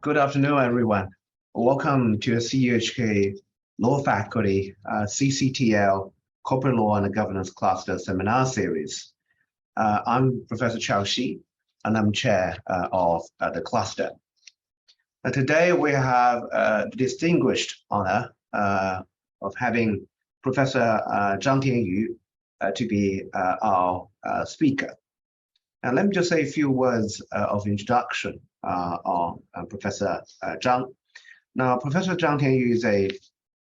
Good afternoon, everyone. Welcome to the CUHK Law Faculty CCTL Corporate Law and Governance Cluster Seminar Series. I'm Professor Chao Shi, and I'm chair of the cluster. Today we have the distinguished honor of having Professor Zhang Tianyu to be our speaker. And let me just say a few words of introduction on Professor Zhang. Now, Professor Zhang Tianyu is a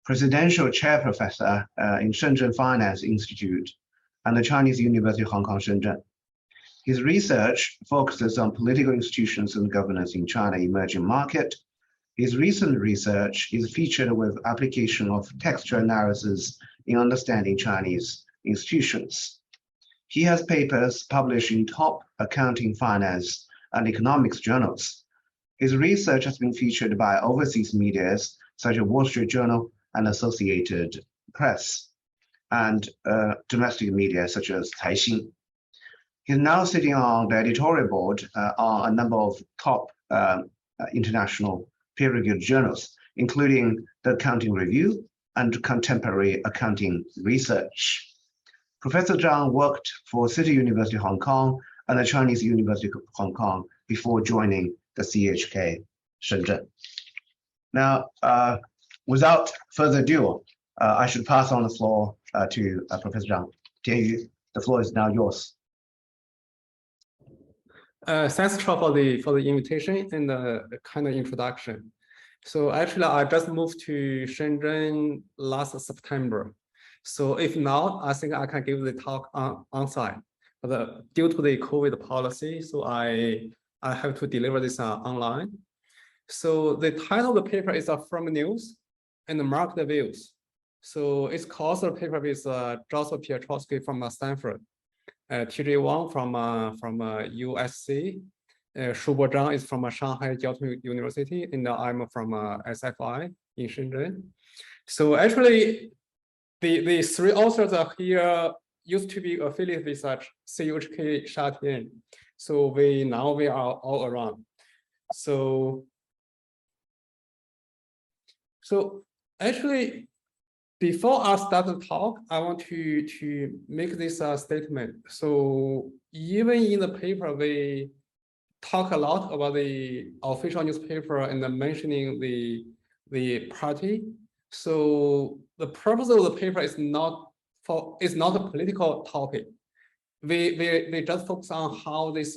presidential chair professor in Shenzhen Finance Institute and the Chinese University of Hong Kong, Shenzhen. His research focuses on political institutions and governance in China emerging market. His recent research is featured with application of textual analysis in understanding Chinese institutions. He has papers published in top accounting, finance, and economics journals. His research has been featured by overseas media such as Wall Street Journal and Associated Press, and domestic media such as Caixin. He's now sitting on the editorial board on a number of top international peer-reviewed journals, including the Accounting Review and Contemporary Accounting Research. Professor Zhang worked for City University of Hong Kong and the Chinese University of Hong Kong before joining the CUHK Shenzhen. Now, without further ado, I should pass on the floor to Professor Zhang. Tianyu, the floor is now yours. Thanks, Prof, for the invitation and the kind of introduction. So actually, I just moved to Shenzhen last September. So if not, I think I can give the talk on site. But due to the COVID policy, so I have to deliver this online. So the title of the paper is Firm News and the Market Views. So it's co-authored paper with Joseph Piotrowski from Stanford, TJ Wang from USC, Shubo Zhang is from Shanghai Jiaotong University, and I'm from SFI in Shenzhen. So actually, the three authors are here used to be affiliated with CUHK Shatian. So we are all around. So actually, before I start the talk, I want to make this statement. So even in the paper, we talk a lot about the official newspaper and mentioning the party. So the purpose of the paper is not a political topic. We just focus on how these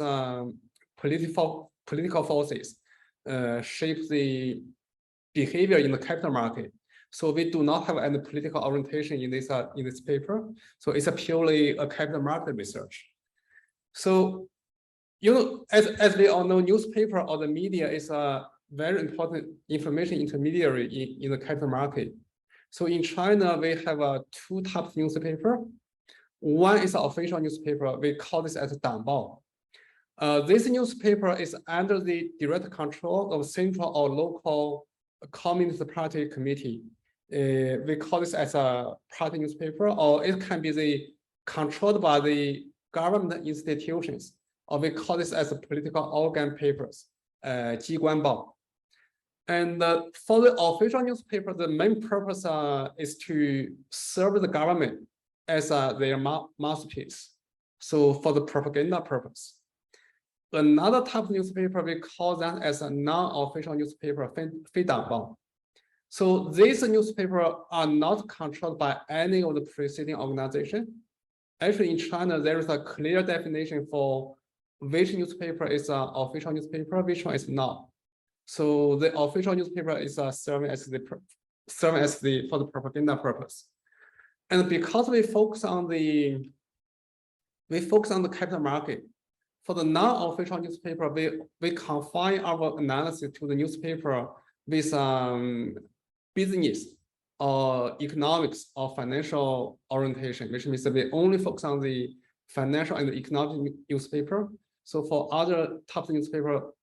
political forces shape the behavior in the capital market. So we do not have any political orientation in this paper. So it's purely a capital market research. So as we all know, newspaper or the media is a very important information intermediary in the capital market. So in China, we have two types of newspaper. One is an official newspaper. We call this as Danbao. This newspaper is under the direct control of central or local Communist Party committee. We call this as a party newspaper, or it can be controlled by the government institutions, or we call this as a political organ papers, 机关报. And for the official newspaper, the main purpose is to serve the government as their mouthpiece. So for the propaganda purpose. Another type of newspaper, we call that as a non-official newspaper, 非党报. So these newspapers are not controlled by any of the preceding organization. Actually, in China, there is a clear definition for which newspaper is an official newspaper, which one is not. So the official newspaper is serving as for the propaganda purpose, and because we focus on the capital market, for the non-official newspaper, we confine our analysis to the newspaper with business or economics or financial orientation, which means that we only focus on the financial and the economic newspaper. So for other types of newspaper,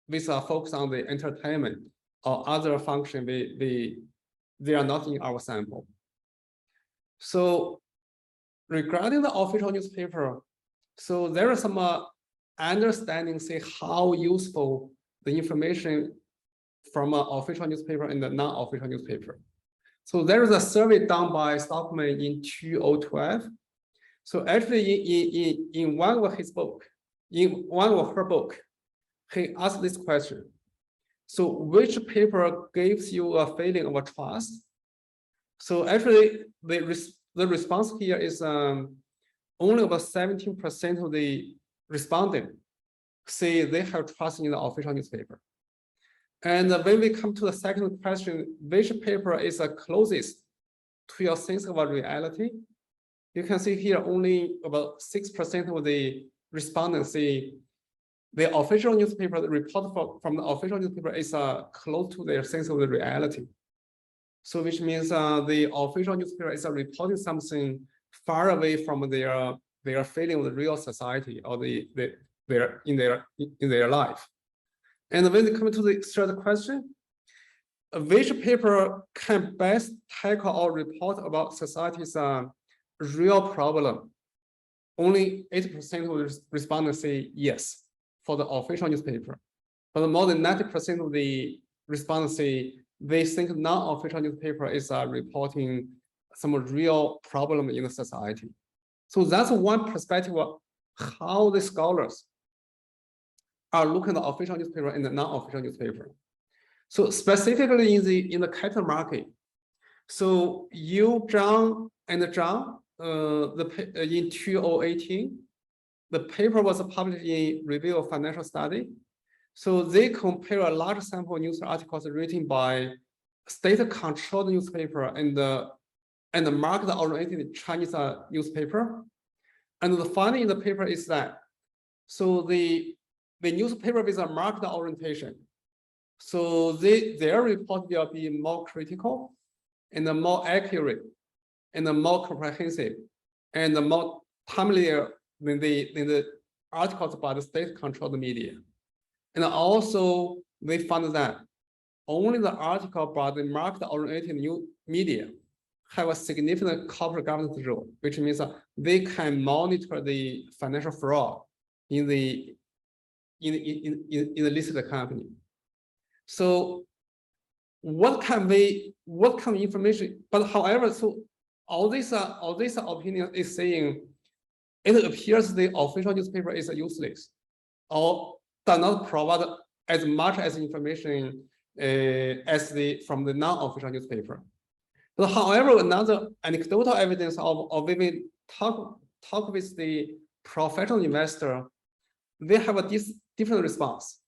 we focus on the entertainment or other function, they are not in our sample. So regarding the official newspaper, so there are some understanding, say, how useful the information from an official newspaper and a non-official newspaper. So there is a survey done by Stockman in 2012. So actually in one of his book, in one of her book, he asked this question. So which paper gives you a feeling of trust? So actually the response here is only about 17% of the respondents say they have trust in the official newspaper. And when we come to the second question, which paper is the closest to your sense of reality? You can see here only about 6% of the respondents say the official newspaper, the report from the official newspaper is close to their sense of the reality. So which means the official newspaper is reporting something far away from their feeling of the real society or in their life. And when we come to the third question, which paper can best tackle or report about society's real problem? Only 8% of the respondents say yes for the official newspaper, but more than 90% of the respondents say they think non-official newspaper is reporting some real problem in the society. So that's one perspective of how the scholars are looking at the official newspaper and the non-official newspaper. So specifically in the capital market, so Zhang and Zhang, in 2018, the paper was published in Review of Financial Study. So they compare a large sample of news articles written by state-controlled newspaper and the market-oriented Chinese newspaper. And the finding in the paper is that, so the newspaper with a market orientation, so their report will be more critical and more accurate and more comprehensive and more timely than the articles by the state-controlled media. And also they found that only the article by the market-oriented new media have a significant corporate governance role, which means they can monitor the financial fraud in the listed company. So what kind of information? But however, so all this opinion is saying it appears the official newspaper is useless or does not provide as much as information as from the non-official newspaper. But however, another anecdotal evidence of when we talk with the professional investor, they have a different response.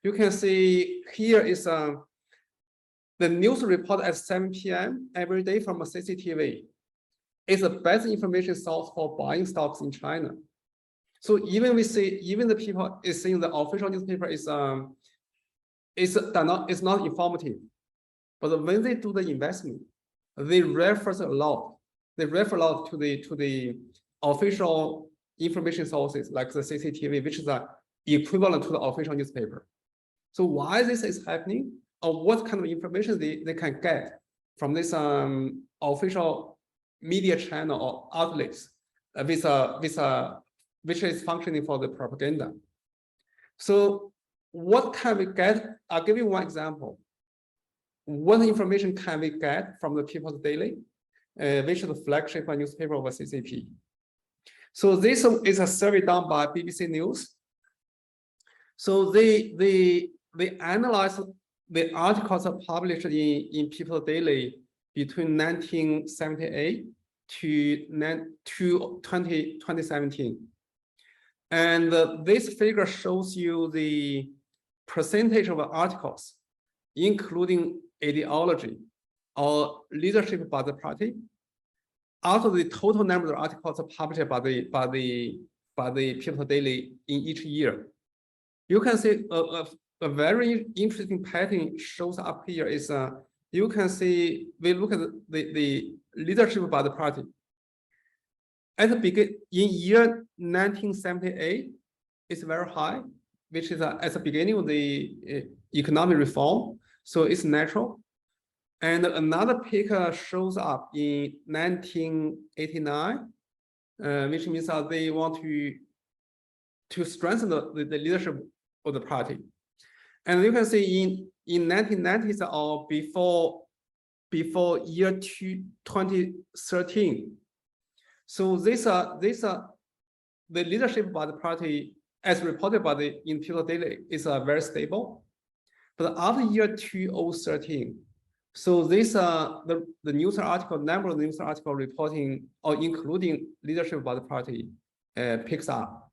You can see here is the news report at 7 p.m. every day from a CCTV. Is the best information source for buying stocks in China. So even the people is saying the official newspaper is not informative, but when they do the investment, they refer a lot. They refer a lot to the official information sources like the CCTV, which is equivalent to the official newspaper. So why this is happening, or what kind of information they can get from this official media channel or outlets which is functioning for the propaganda. So what can we get? I'll give you one example. What information can we get from the People's Daily, which is the flagship newspaper of CCP? So this is a survey done by BBC News. So they analyze the articles published in People's Daily between 1978 to 2017. And this figure shows you the percentage of articles, including ideology or leadership by the party, out of the total number of articles published by the People's Daily in each year. You can see a very interesting pattern shows up here is you can see, we look at the leadership by the party. At the beginning, in year 1978, it's very high, which is at the beginning of the economic reform, so it's natural. And another peak shows up in 1989, which means that they want to strengthen the leadership of the party. And you can see in 1990s or before year 2013. So the leadership by the party, as reported by the in People Daily, is very stable. But after year 2013, so this the news article, number of news article reporting or including leadership by the party picks up.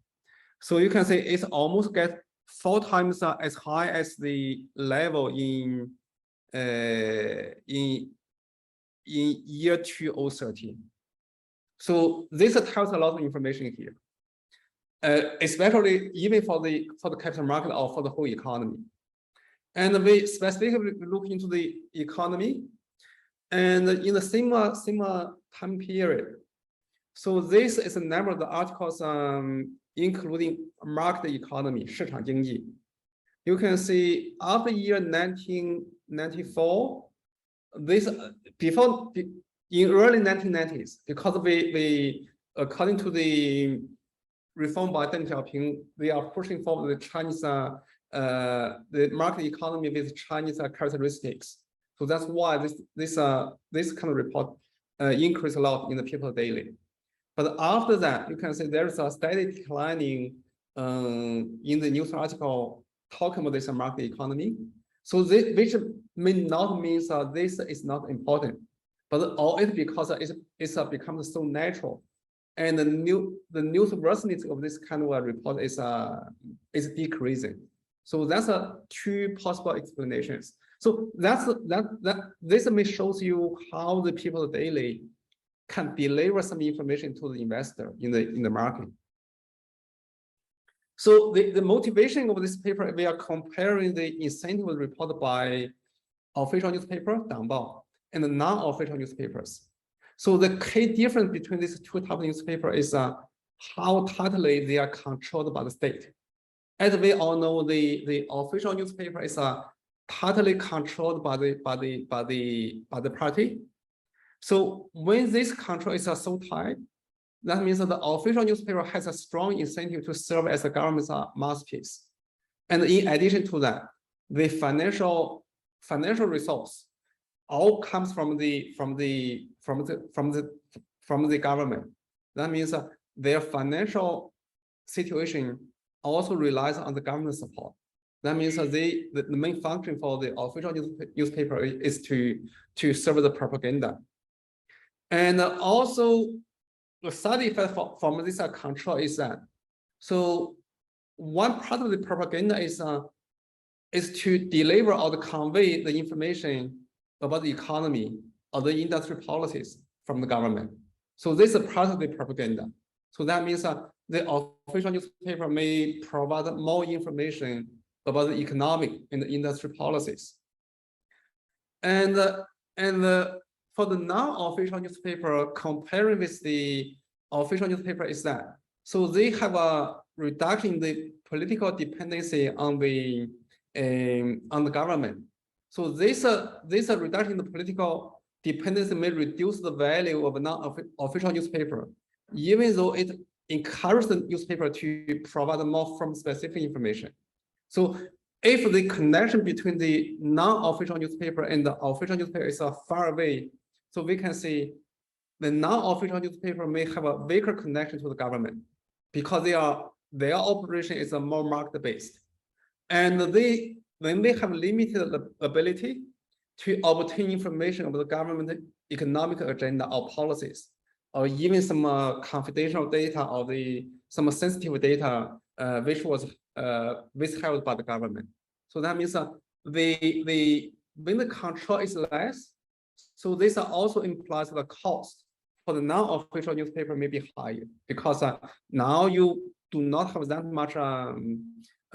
So you can say it's almost get 4 times as high as the level in year 2013. So this tells a lot of information here, especially even for the capital market or for the whole economy. And we specifically look into the economy, and in the similar time period. So this is a number of the articles including market economy, 市场经济. You can see after year 1994, this before in early 1990s, because we according to the reform by Deng Xiaoping, we are pushing forward the Chinese the market economy with Chinese characteristics. So that's why this kind of report increased a lot in the People Daily. But after that, you can see there is a steady declining in the news article talking about this market economy. So this, which may not mean this is not important, but all it because it's becomes so natural, and the news worthiness of this kind of report is decreasing. So that's two possible explanations. So this may shows you how the People Daily can deliver some information to the investor in the market. So the motivation of this paper, we are comparing the incentive reported by official newspaper, 党报, and the non-official newspapers. So the key difference between these two types of newspaper is how tightly they are controlled by the state. As we all know, the official newspaper is tightly controlled by the party. So when this control is so tight, that means that the official newspaper has a strong incentive to serve as a government's mouthpiece. And in addition to that, the financial resource all comes from the government. That means their financial situation also relies on the government support. That means the main function for the official newspaper is to serve the propaganda. And also the side effect from this control is that, so one part of the propaganda is to deliver or to convey the information about the economy or the industry policies from the government. So this is part of the propaganda. So that means the official newspaper may provide more information about the economic and the industry policies. And for the non-official newspaper, comparing with the official newspaper is that, so they have a reduction in the political dependency on the government. So this reduction in the political dependency may reduce the value of a non-official newspaper, even though it encourages the newspaper to provide more firm-specific information. So if the connection between the non-official newspaper and the official newspaper is far away, so we can see the non-official newspaper may have a weaker connection to the government because their operation is more market-based. And when they have limited ability to obtain information about the government economic agenda or policies, or even some confidential data or some sensitive data which was withheld by the government. So that means when the control is less, so this also implies the cost for the non-official newspaper may be higher because now you do not have that much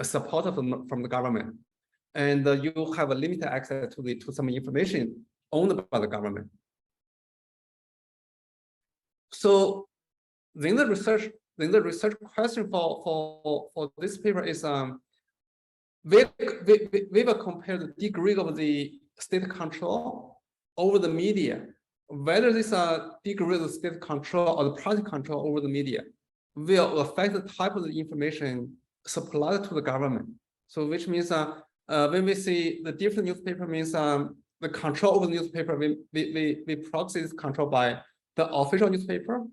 support from the government, and you have a limited access to some information owned by the government. So then the research question for this paper is we will compare the degree of the state control over the media, whether this degree of state control or the party control over the media will affect the type of the information supplied to the government. So which means when we say the different newspaper means the control over the newspaper, we proxy is controlled by the official newspaper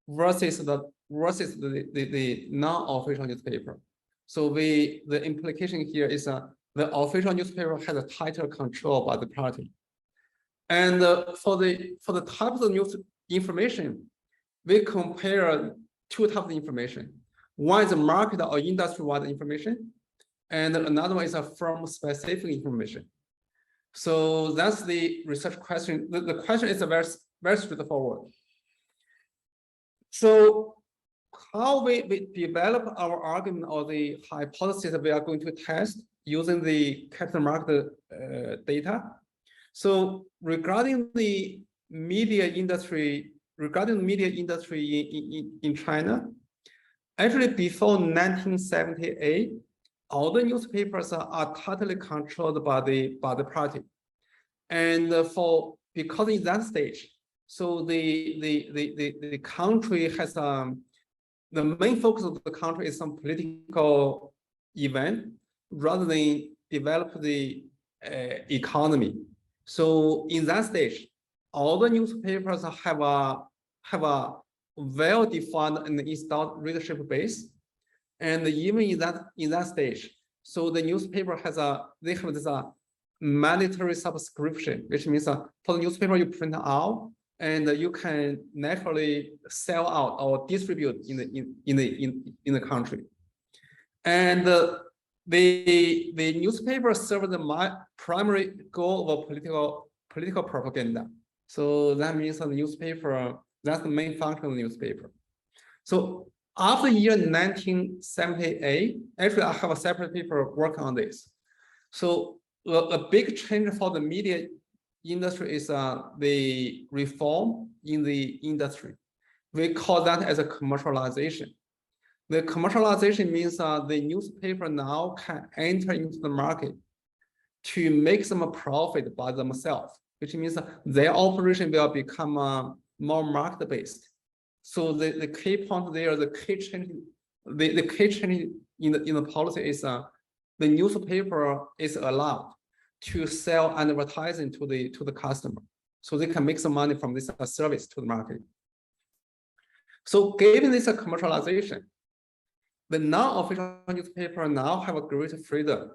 versus the non-official newspaper. So the implication here is the official newspaper has a tighter control by the party. And for the types of news information, we compare two types of information. One is market or industry-wide information, and another one is a firm-specific information. So that's the research question. The question is very, very straightforward. So how we develop our argument or the hypothesis that we are going to test using the capital market data. So regarding the media industry, in China, actually before 1978, all the newspapers are totally controlled by the party, and because in that stage, so the country has the main focus of the country is some political event rather than develop the economy. So in that stage, all the newspapers have a well-defined and installed readership base, and even in that stage, so the newspaper have this mandatory subscription, which means for the newspaper you print out and you can naturally sell out or distribute in the country, and the newspaper serve the primary goal of political propaganda. So that means the newspaper, that's the main function of the newspaper. So after year 1978, actually I have a separate paper working on this. So a big change for the media industry is the reform in the industry. We call that as a commercialization. The commercialization means the newspaper now can enter into the market to make some profit by themselves, which means their operation will become more market-based. So the key point there, the key change in the policy is the newspaper is allowed to sell advertising to the customer, so they can make some money from this service to the market. So given this commercialization, the non-official newspaper now have a greater freedom.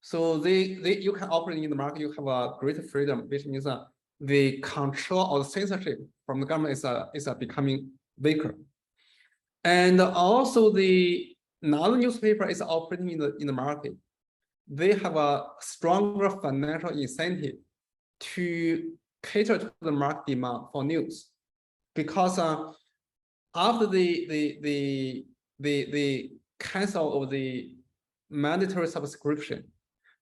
So you can operate in the market, you have a greater freedom, which means the control or the censorship from the government is becoming weaker. And also the non-newspaper is operating in the market. They have a stronger financial incentive to cater to the market demand for news, because after the cancel of the mandatory subscription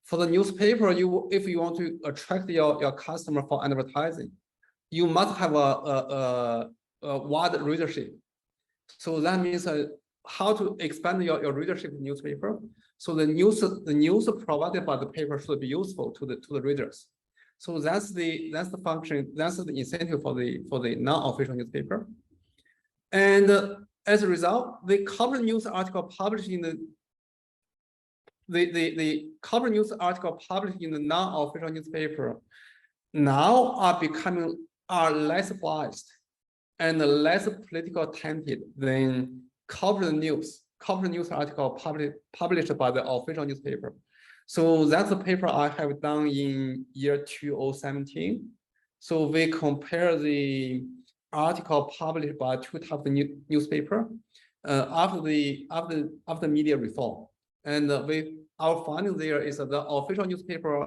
for the newspaper, if you want to attract your customer for advertising, you must have a wide readership. So that means how to expand your readership in newspaper. So the news provided by the paper should be useful to the readers. So that's the function, that's the incentive for the non-official newspaper. And as a result, the cover news article published in the cover news article published in the non-official newspaper now are less biased and less political tainted than cover news article published by the official newspaper. So that's the paper I have done in year 2017. So we compare the article published by two types of newspaper after media reform, and our finding there is that the official newspaper,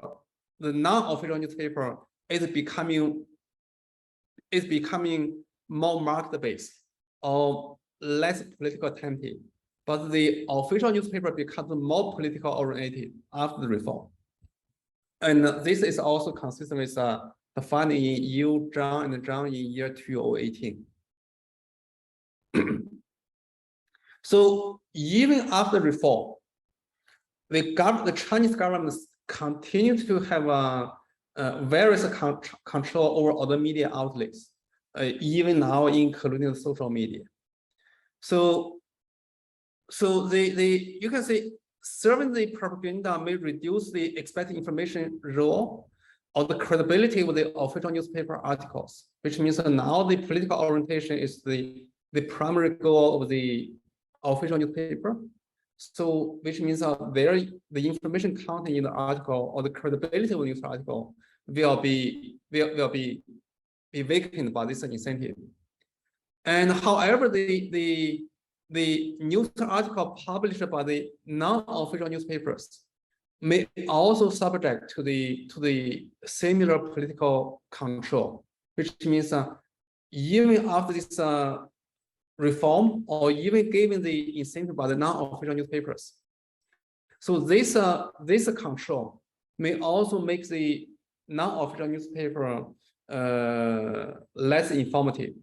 the non-official newspaper is becoming more market-based or less political tainted, but the official newspaper becomes more political oriented after the reform. And this is also consistent with the finding in Zhang and Zhang in year 2018. So even after reform, the Chinese government continues to have various control over other media outlets, even now including social media. So you can say serving the propaganda may reduce the expected information role or the credibility of the official newspaper articles, which means that now the political orientation is the primary goal of the official newspaper. So, which means that the information content in the article or the credibility of the news article will be weakened by this incentive. And however, the news article published by the non-official newspapers may also subject to the similar political control, which means even after this reform or even given the incentive by the non-official newspapers, so this control may also make the non-official newspaper less informative.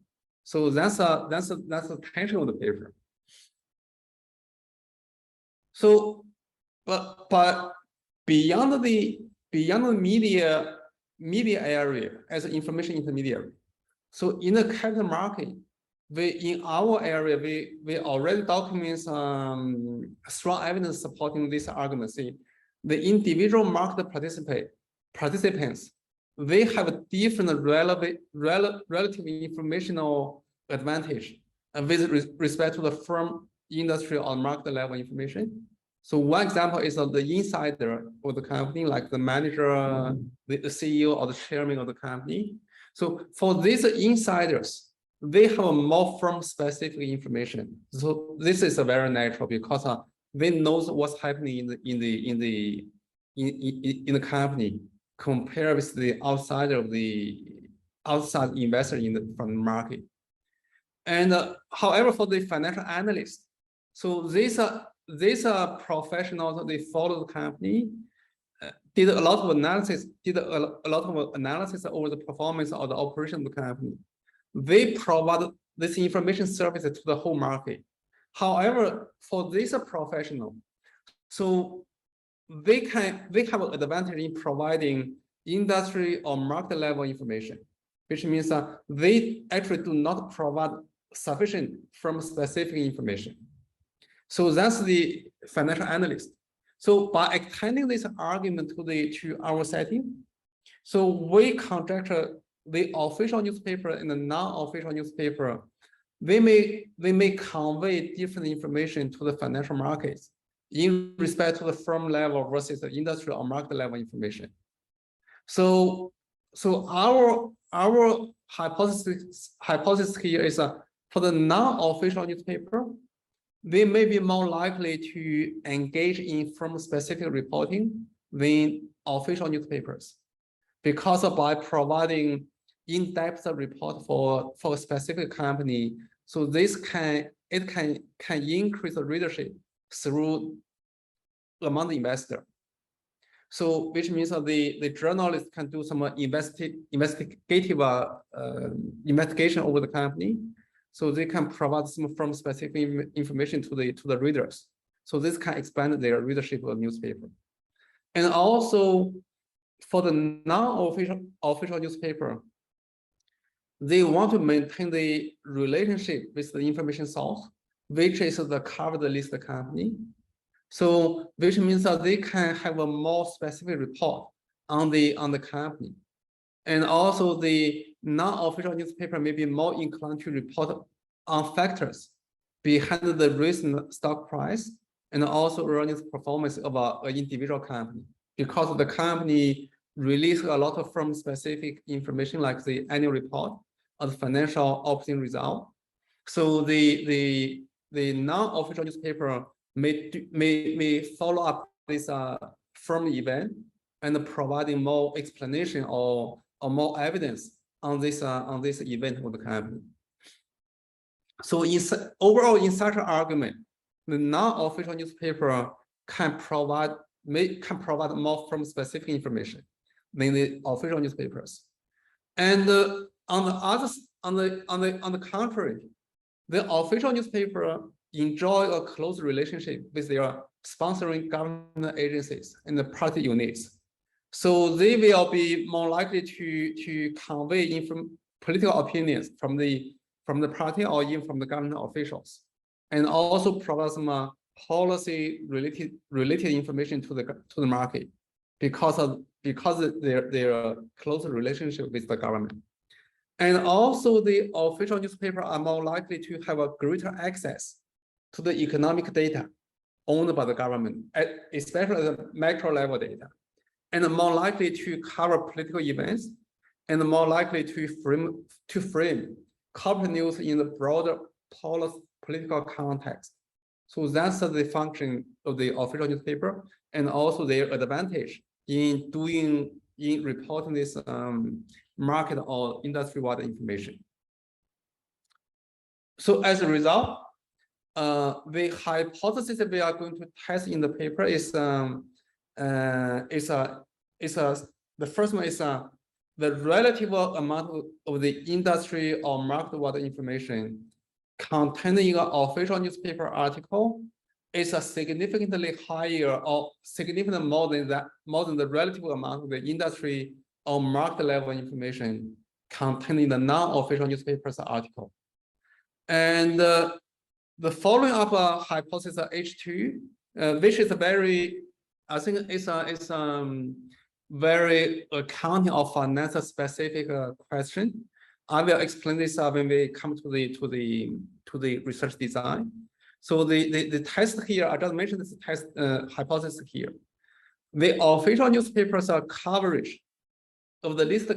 So that's the tension of the paper. So, but beyond the media area as an information intermediary, so in the capital market, in our area we already document strong evidence supporting this argument. See, the individual market participants, they have a different relative informational advantage with respect to the firm, industry, or market level information. So one example is the insider of the company, like the manager, the CEO, or the chairman of the company. So for these insiders, they have more firm-specific information. So this is very natural because they know what's happening in the company compared with the outside investor from the market. And however, for the financial analysts, so these are professionals. They follow the company, did a lot of analysis, over the performance of the operation of the company. They provide this information services to the whole market. However, for this professional, so they have an advantage in providing industry or market level information, which means that they actually do not provide sufficient firm specific information. So that's the financial analyst. So by extending this argument to our setting, so we conjecture the official newspaper and the non-official newspaper, they may convey different information to the financial markets in respect to the firm level versus the industry or market level information. So our hypothesis here is for the non-official newspaper, they may be more likely to engage in firm-specific reporting than official newspapers, because by providing in-depth report for a specific company, so this can increase the readership through among the investor. So which means that the journalist can do some investigative investigation over the company. So they can provide some firm specific information to the readers. So this can expand their readership of the newspaper. And also for the non-official newspaper, they want to maintain the relationship with the information source, which is the covered list company. So which means that they can have a more specific report on the company. And also the non-official newspaper may be more inclined to report on factors behind the recent stock price and also earnings performance of an individual company, because the company releases a lot of firm-specific information like the annual report or the financial operating result. So the non-official newspaper may follow up this firm event and providing more explanation or more evidence on this event of the company. So overall, in such an argument, the non-official newspaper can provide more firm-specific information than the official newspapers. And on the contrary, the official newspaper enjoy a close relationship with their sponsoring government agencies and the party units. So they will be more likely to convey political opinions from the party or even from the government officials, and also provide some policy related information to the market because of their close relationship with the government. And also the official newspaper are more likely to have a greater access to the economic data owned by the government, especially the macro level data, and more likely to cover political events, and more likely to frame corporate news in the broader political context. So that's the function of the official newspaper, and also their advantage in reporting this market or industry-wide information. So as a result, the hypothesis that we are going to test in the paper is the first one is the relative amount of the industry or market-wide information contained in an official newspaper article is a significantly higher or significantly more than the relative amount of the industry or market level information contained in the non-official newspapers article. And the following up hypothesis H2, which is a very, I think it's very accounting or financial specific question. I will explain this when we come to the research design. So the test here, I just mentioned this test hypothesis here. The official newspapers coverage of the listed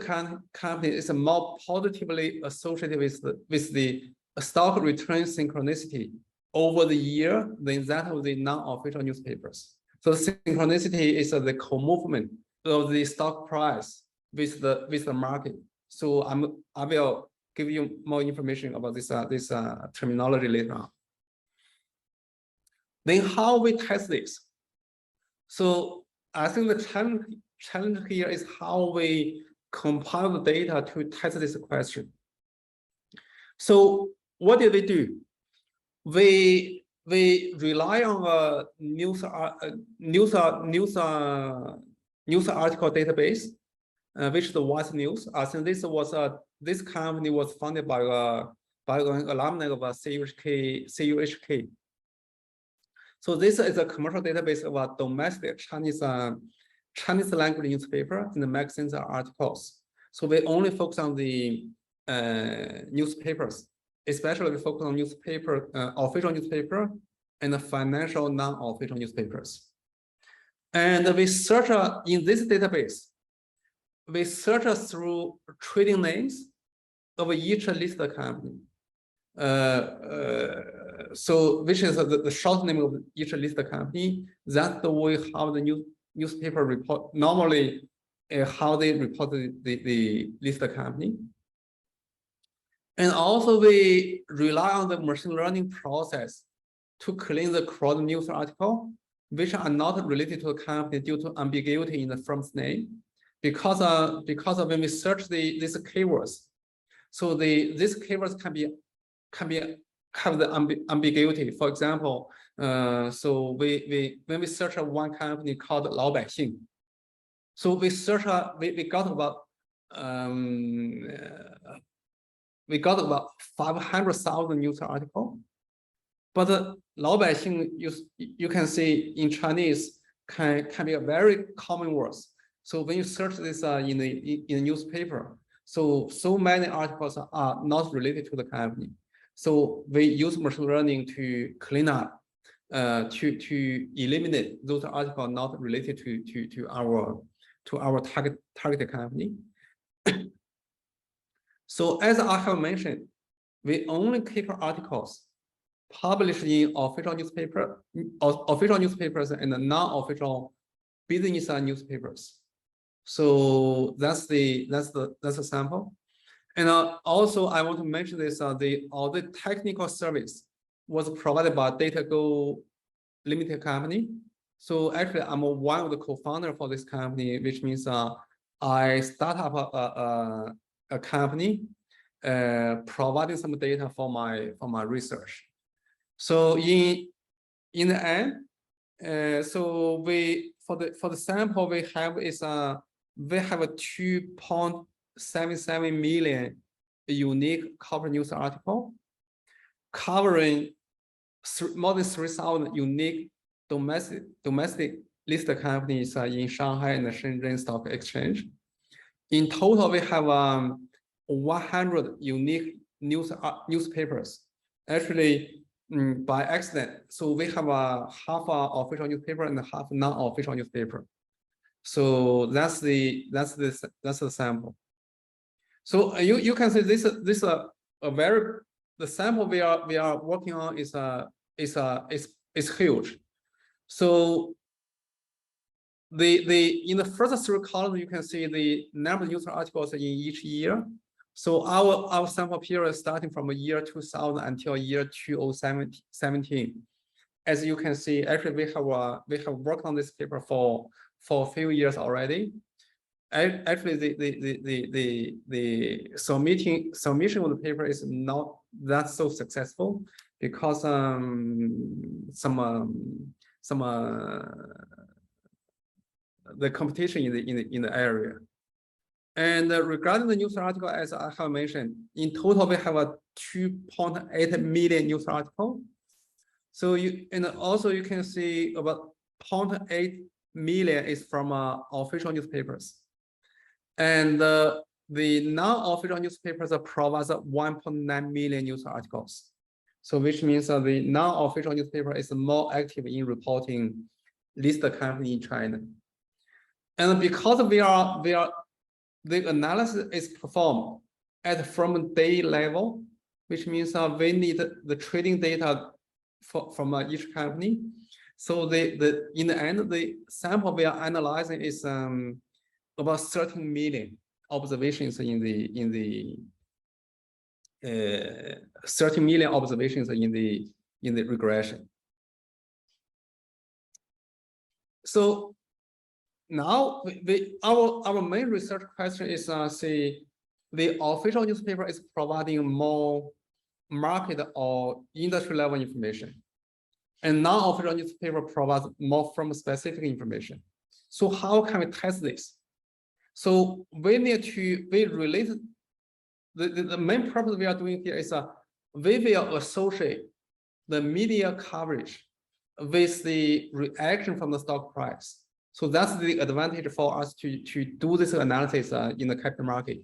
company is more positively associated with the stock return synchronicity over the year than that of the non-official newspapers. So synchronicity is the co-movement of the stock price with the market. So I will give you more information about this terminology later on. Then how we test this? So I think the challenge here is how we compile the data to test this question. So what did we do? We rely on a news article database, which is the Wise News. I think this company was founded by an alumni of CUHK. So this is a commercial database of a domestic Chinese language newspaper and the magazines and articles. So we only focus on the newspapers, especially we focus on newspaper, official newspaper, and the financial non-official newspapers. And we search in this database, we search through trading names of each listed company. So which is the short name of each listed company. That's the way how the newspaper report normally how they report the listed company. And also we rely on the machine learning process to clean the crowd news article, which are not related to the company due to ambiguity in the firm's name. Because of when we search these keywords, so these keywords have the ambiguity. For example, so when we search one company called 老百姓, so we search we got about 500,000 news articles, but 老百姓 you can see in Chinese can be a very common word. So when you search this in the newspaper, so many articles are not related to the company. So we use machine learning to clean up, to eliminate those articles not related to our target company. So as I have mentioned, we only keep articles published in official newspapers and non-official business newspapers. So that's the sample. And also I want to mention this: all the technical service was provided by DataGo Limited Company. So actually, I'm one of the co-founder for this company, which means I start up a company providing some data for my research. So in the end, so for the sample we have is we have a 2.77 million unique corporate news article covering more than 3,000 unique domestic listed companies in Shanghai and the Shenzhen Stock Exchange. In total, we have 100 unique newspapers. Actually, by accident, so we have half official newspaper and half non-official newspaper. So that's the sample. So you can see this a very, the sample we are working on is huge. So in the first 3 columns you can see the number of news articles in each year. So our sample period starting from the year 2000 until year 2017. As you can see, actually we have worked on this paper for a few years already. Actually, the submission of the paper is not that so successful because the competition in the area. And regarding the news article, as I have mentioned, in total we have a 2.8 million news article. So you can see about 0.8 million is from official newspapers. And the non-official newspapers provide 1.9 million news articles. So which means the non-official newspaper is more active in reporting listed company in China. And because the analysis is performed from day level, which means we need the trading data from each company. So in the end, the sample we are analyzing is about 13 million observations in the 30 million observations in the regression. So now our main research question is say the official newspaper is providing more market or industry level information, and non-official newspaper provides more firm specific information. So how can we test this? So we need to relate the main purpose we are doing here is we will associate the media coverage with the reaction from the stock price. So that's the advantage for us to do this analysis in the capital market.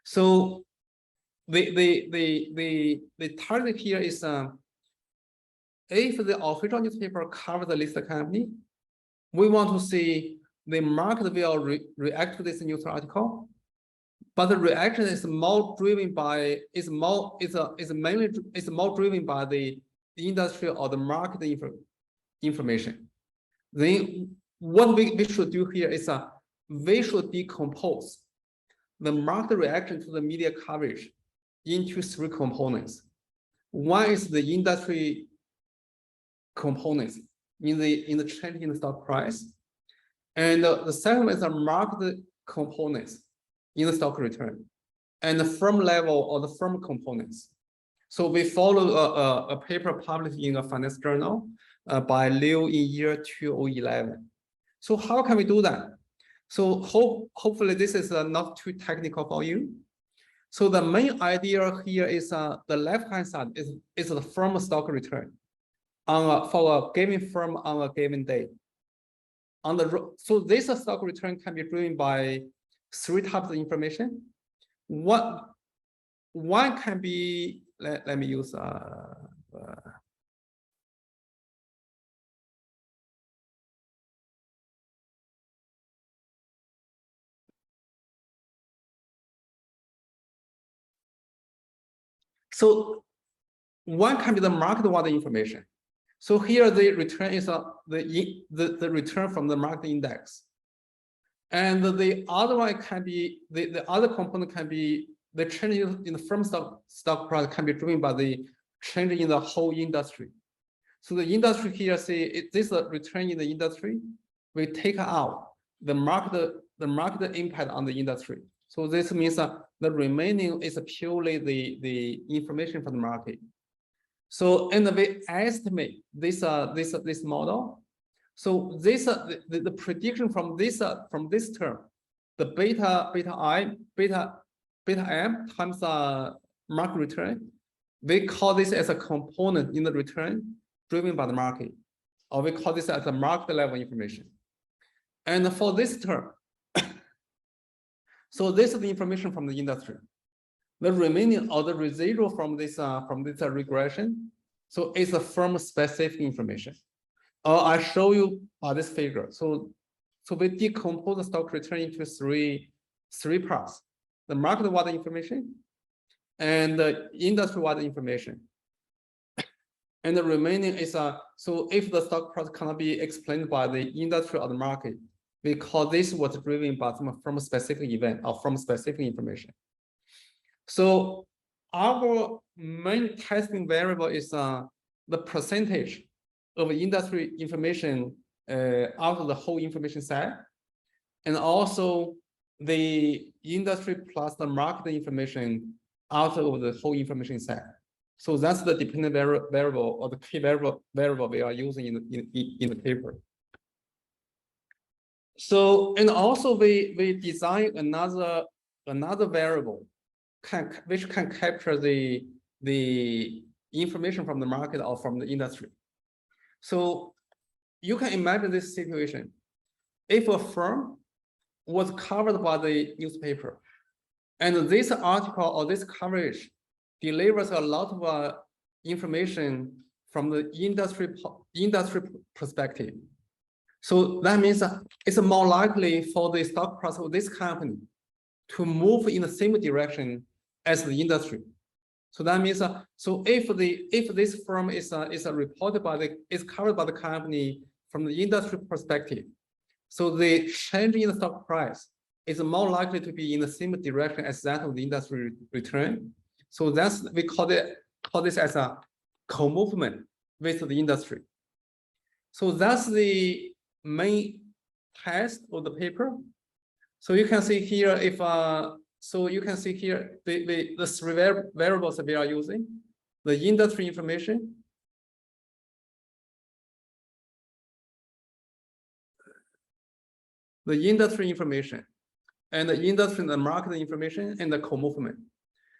So the target here is if the official newspaper covers the listed company, we want to see the market will react to this news article, but the reaction is more driven by more driven by the industry or the market information. Then what we should do here is we should decompose the market reaction to the media coverage into 3 components. One is the industry components in the change in the stock price, and the second is the market components in the stock return, and the firm level or the firm components. So we follow a paper published in a finance journal by Liu in year 2011. So how can we do that? So hopefully this is not too technical for you. So the main idea here is the left-hand side is the firm stock return for a given firm on a given day. So this stock return can be driven by 3 types of information. One can be, let me use so one can be the market-wide information. So here the return is the return from the market index. And the other one can be, the other component can be the change in the firm stock price can be driven by the change in the whole industry. So the industry here, say this return in the industry, we take out the market impact on the industry. So this means the remaining is purely the information from the market. So and we estimate this model. So this the prediction from this term, the beta m times market return, We call this as a component in the return driven by the market, or we call this as a market level information. And for this term, so this is the information from the industry. The remaining or the residual from this regression, so it's a firm specific information. I show you this figure. So we decompose the stock return into three parts: the market-wide information, and the industry-wide information. And the remaining is so if the stock price cannot be explained by the industry or the market, we call this was driven by from a specific event or from specific information. So our main testing variable is the percentage of industry information out of the whole information set, and also the industry plus the market information out of the whole information set. So that's the dependent variable or the key variable we are using in the paper. So, and also we design another variable which can capture the information from the market or from the industry. So you can imagine this situation. If a firm was covered by the newspaper, and this article or this coverage delivers a lot of information from the industry perspective. So that means it's more likely for the stock price of this company to move in the same direction as the industry. So that means so if this firm is reported by is covered by the company from the industry perspective, so the change in the stock price is more likely to be in the same direction as that of the industry return. So that's we call this as a co-movement with the industry. So that's the main test of the paper. So you can see here if so you can see here the three variables that we are using: the industry information, and the industry and the market information, and the co-movement.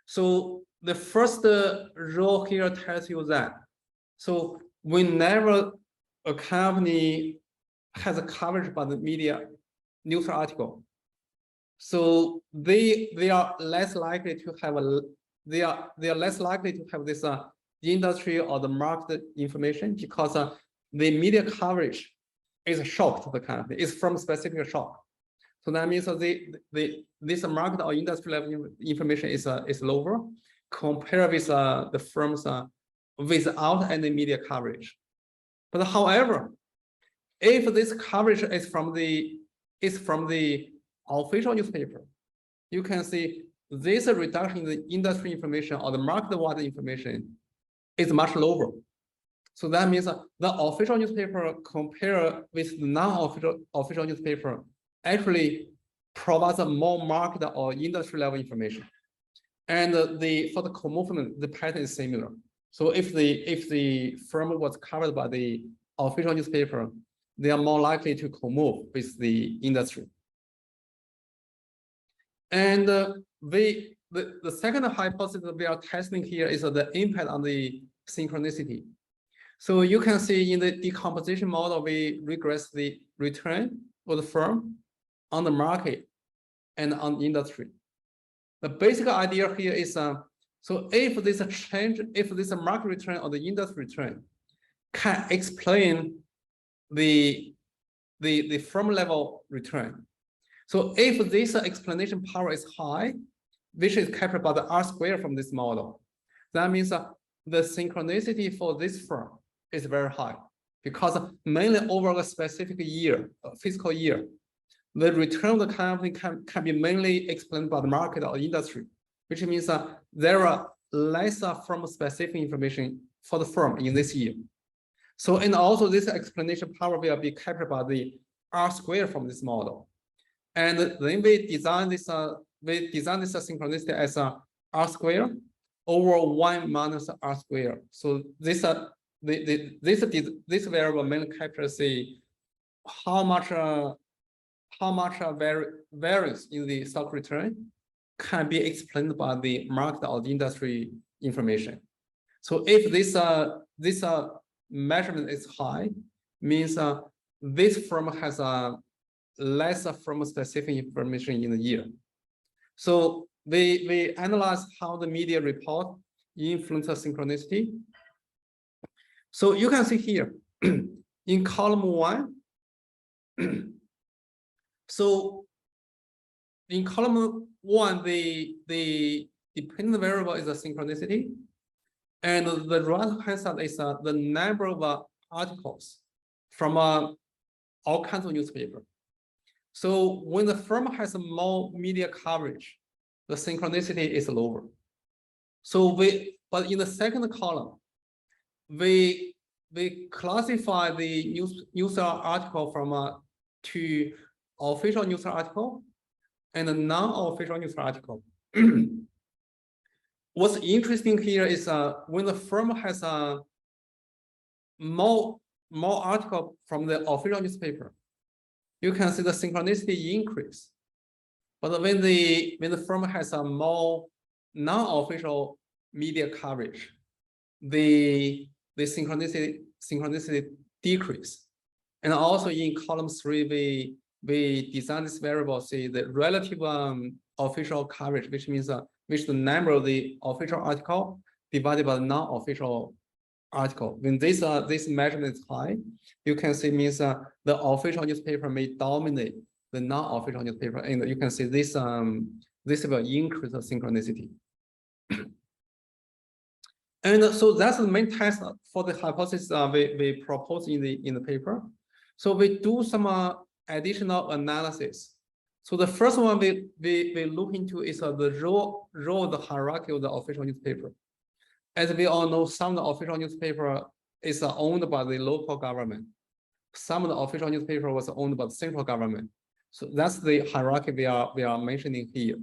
So the first row here tells you that. So whenever a company has a coverage by the media news article, so they are less likely to have they are less likely to have this industry or the market information, because the media coverage is a shock to the company. It's from specific shock. So that means this market or industry level information is lower compared with the firms without any media coverage. But however, if this coverage is from the official newspaper, you can see this reduction in the industry information or the market-wide information is much lower. So that means the official newspaper compared with the non-official newspaper actually provides a more market or industry level information. And for the co-movement, the pattern is similar. So if the firm was covered by the official newspaper, they are more likely to co-move with the industry. And the second hypothesis we are testing here is the impact on the synchronicity. So you can see in the decomposition model, we regress the return for the firm on the market and on the industry. The basic idea here is so if this change, if this market return or the industry return can explain the firm level return. So if this explanation power is high, which is captured by the R squared from this model, that means the synchronicity for this firm is very high, because mainly over a specific year, fiscal year, the return of the company can be mainly explained by the market or industry, which means there are less firm specific information for the firm in this year. So, and also this explanation power will be captured by the R squared from this model. And then we design this synchronicity as R squared over 1 minus R squared. So this variable mainly captures how much variance in the stock return can be explained by the market or the industry information. So if this measurement is high, means this firm has less firm specific information in the year. So we analyze how the media report influence synchronicity. So you can see here in column 1. So in column 1, the dependent variable is the synchronicity, and the right-hand side is the number of articles from all kinds of newspaper. So when the firm has more media coverage, the synchronicity is lower. So but in the second column, we classify the news article from to official news article and a non-official news article. What's interesting here is when the firm has more article from the official newspaper, you can see the synchronicity increase. But when the firm has a more non-official media coverage, the synchronicity decrease. And also in column 3, we design this variable, say the relative official coverage, which means which the number of the official article divided by the non-official article. When this measurement is high, you can see means the official newspaper may dominate the non-official newspaper, and you can see this will increase the synchronicity. And so that's the main test for the hypothesis we propose in the paper. So we do some additional analysis. So the first one we look into is the role of the hierarchy of the official newspaper. As we all know, some of the official newspaper is owned by the local government. Some of the official newspaper was owned by the central government. So that's the hierarchy we are mentioning here.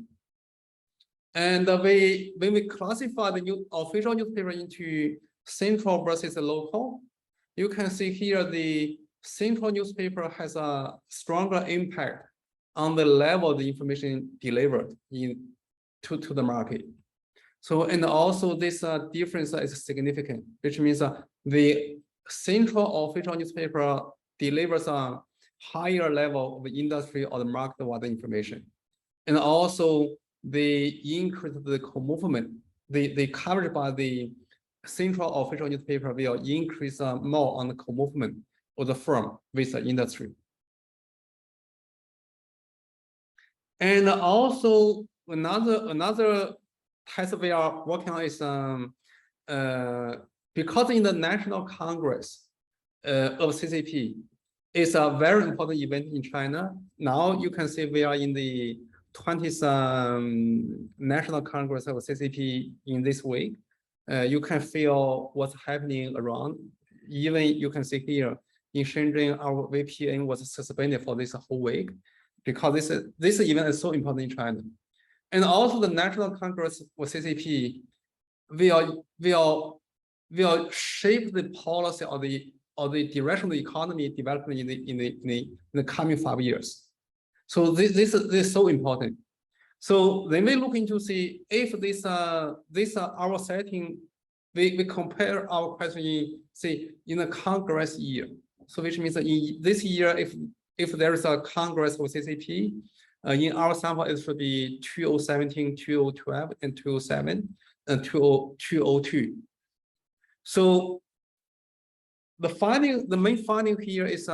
And when we classify the official newspaper into central versus local, you can see here the central newspaper has a stronger impact on the level of the information delivered to the market. So, and also this difference is significant, which means the central official newspaper delivers a higher level of industry or the market-wide information. And also the increase of the co-movement, the coverage by the central official newspaper will increase more on the co-movement of the firm with the industry. And also another test we are working on is because in the National Congress of CCP is a very important event in China. Now you can see we are in the 20th National Congress of CCP in this week. You can feel what's happening around. Even you can see here in Shenzhen, our VPN was suspended for this whole week because this event is so important in China. And also the National Congress of CCP will shape the policy of the direction of the economy development in the coming 5 years. So this is so important. So then we look into see if this our setting, we compare our question in a Congress year. So which means that in this year, if there is a Congress for CCP, in our sample it should be 2017, 2012, and 2007, and 2002. So the main finding here is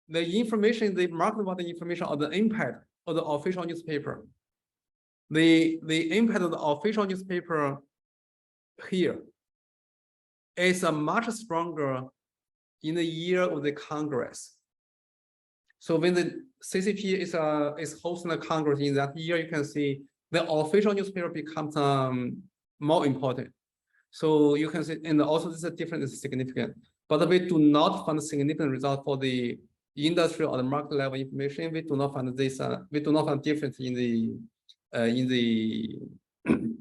the information, the market about the information of the impact of the official newspaper. The impact of the official newspaper here is much stronger in the year of the Congress. So when the CCP is hosting the Congress in that year, you can see the official newspaper becomes more important. So you can see, and also this difference is significant. But we do not find significant result for the industry or the market level information. We do not find this. We do not find difference in the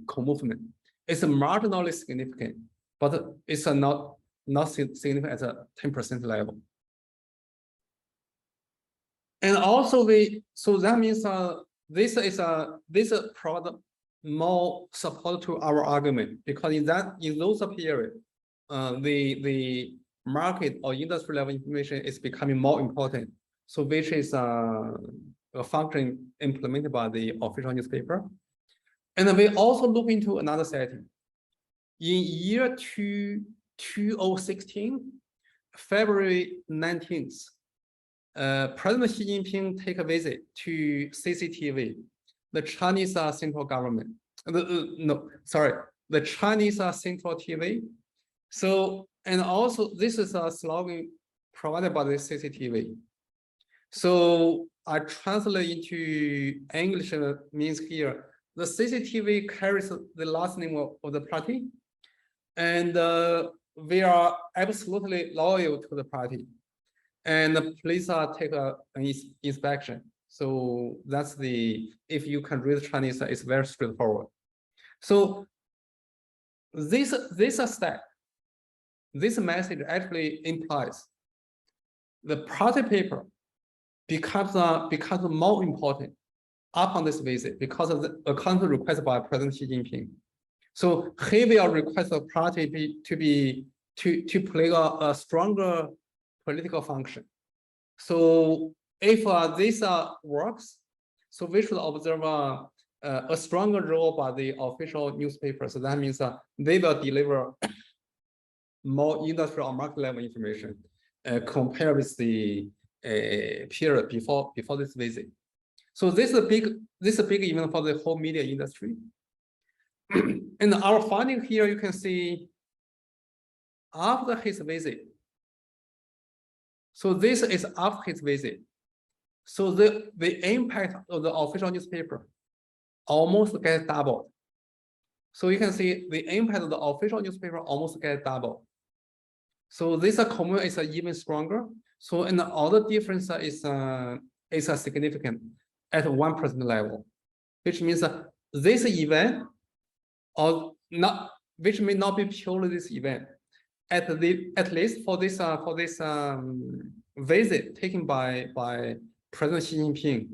co-movement. It's marginally significant, but it's not significant at a 10% level. And also so that means this product more support to our argument, because in those period, the market or industry level information is becoming more important. So which is a function implemented by the official newspaper. And then we also look into another setting. In year 2016, February 19th, President Xi Jinping take a visit to CCTV, the Chinese central government. The Chinese central TV. So, and also this is a slogan provided by the CCTV. So I translate into English means here, the CCTV carries the last name of the party, and we are absolutely loyal to the party. And please take an inspection. So that's if you can read Chinese, it's very straightforward. So this step, this message actually implies the party paper becomes more important upon this visit because of the account request by President Xi Jinping. So he will request the party to play a stronger political function. So if this works, so we should observe a stronger role by the official newspaper. So that means they will deliver more industrial or market level information compared with the period before this visit. So this is a big event for the whole media industry. And our finding here, you can see after his visit. So this is after his visit. So the impact of the official newspaper almost get doubled. So you can see the impact of the official newspaper almost get doubled. So this commitment is even stronger. So and the other difference is significant at 1% level, which means this event or not, which may not be purely this event, at least for this visit taken by President Xi Jinping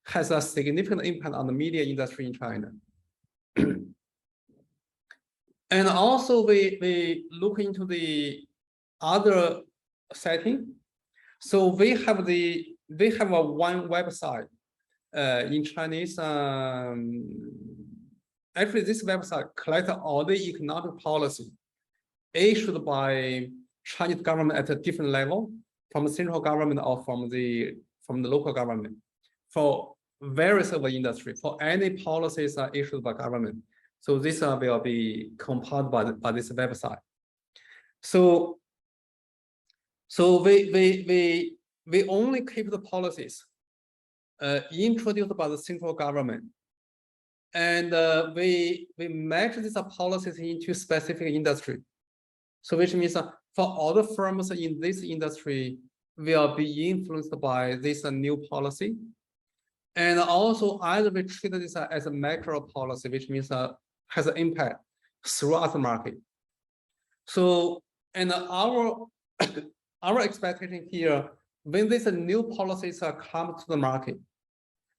has a significant impact on the media industry in China. And also we look into the other setting. So we have a one website in Chinese. Actually, this website collects all the economic policy issued by Chinese government at a different level, from the central government or from the local government, for various of the industry, for any policies are issued by government. So this will be compiled by this website. So we only keep the policies introduced by the central government, and we match these policies into specific industry. So which means for other firms in this industry will be influenced by this new policy. And also either we treat this as a macro policy, which means has an impact throughout the market. So, and our expectation here, when these new policies come to the market,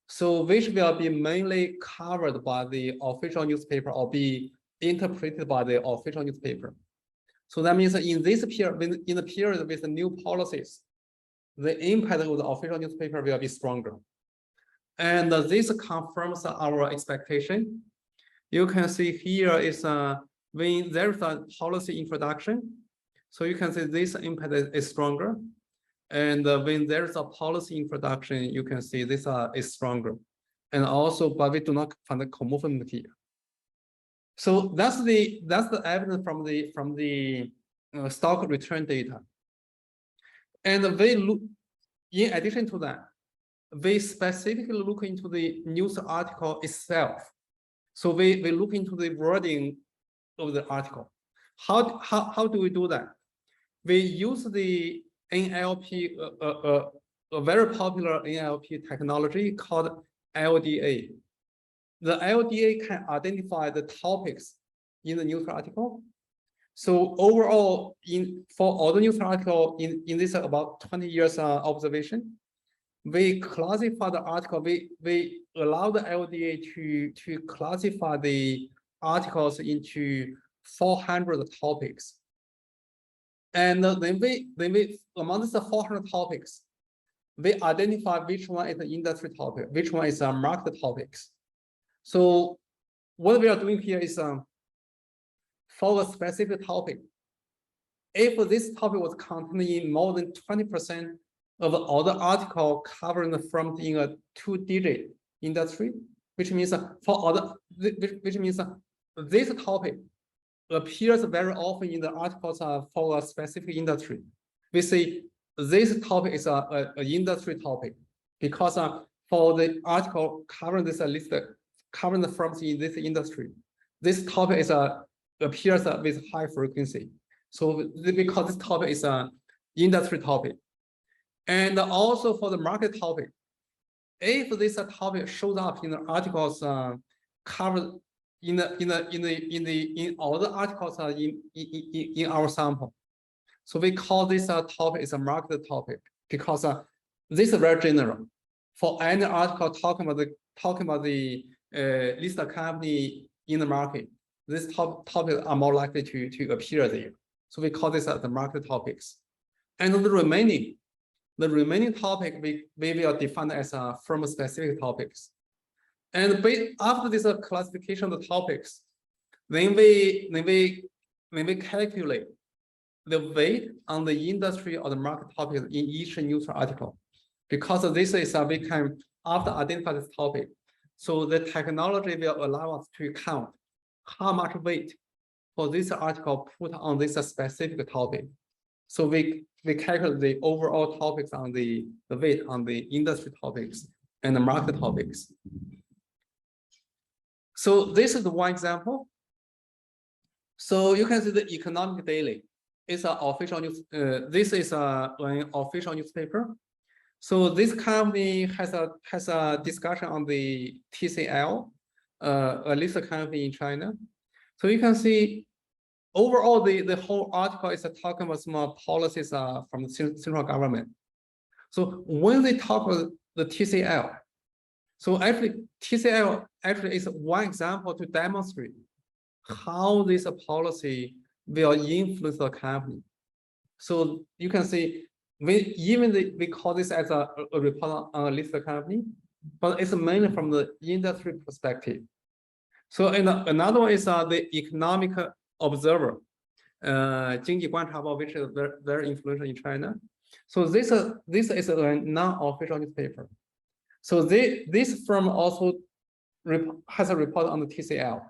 so which will be mainly covered by the official newspaper or be interpreted by the official newspaper. So that means in this period, in the period with the new policies, the impact of the official newspaper will be stronger. And this confirms our expectation. You can see here is when there is a policy introduction, so you can see this impact is stronger. And when there is a policy introduction, you can see this is stronger. And also, but we do not find a co-movement here. So that's the evidence from the stock return data. And we look, in addition to that, we specifically look into the news article itself. So we look into the wording of the article. How do we do that? We use the NLP, a very popular NLP technology called LDA. The LDA can identify the topics in the news article. So overall, for all the news article in this about 20 years observation, we classify the article. We allow the LDA to classify the articles into 400 topics. And then we among the 400 topics, we identify which one is the industry topic, which one is a market topics. So what we are doing here is for a specific topic. If this topic was containing more than 20% of all the article covering from in a 2-digit industry, which means for other, which means this topic appears very often in the articles for a specific industry. We say this topic is a industry topic because for the article covering this list, covering the firms in this industry, this topic is appears with high frequency. So because this topic is an industry topic. And also for the market topic, if this topic shows up in the articles covered in all the articles in our sample, so we call this topic is a market topic because this is very general. For any article talking about the listed company in the market, these topics are more likely to appear there. So we call this the market topics. And the remaining topic we will define as firm-specific topics. And after this classification of the topics, then we calculate the weight on the industry or the market topic in each neutral article. Because this is we can after identify this topic, so the technology will allow us to count how much weight for this article put on this specific topic. So we calculate the overall topics on the weight on the industry topics and the market topics. So this is one example. So you can see the Economic Daily is an official news. This is an official newspaper. So this company has a discussion on the TCL, a listed company in China. So you can see overall the whole article is talking about some policies from the central government. So when they talk about the TCL, so actually TCL actually is one example to demonstrate how this policy will influence the company. So you can see we call this as a report on a listed company, but it's mainly from the industry perspective. So and another one is the Economic Observer, 经济观察报, which is very influential in China. So this is a non-official newspaper. So this firm also has a report on the TCL.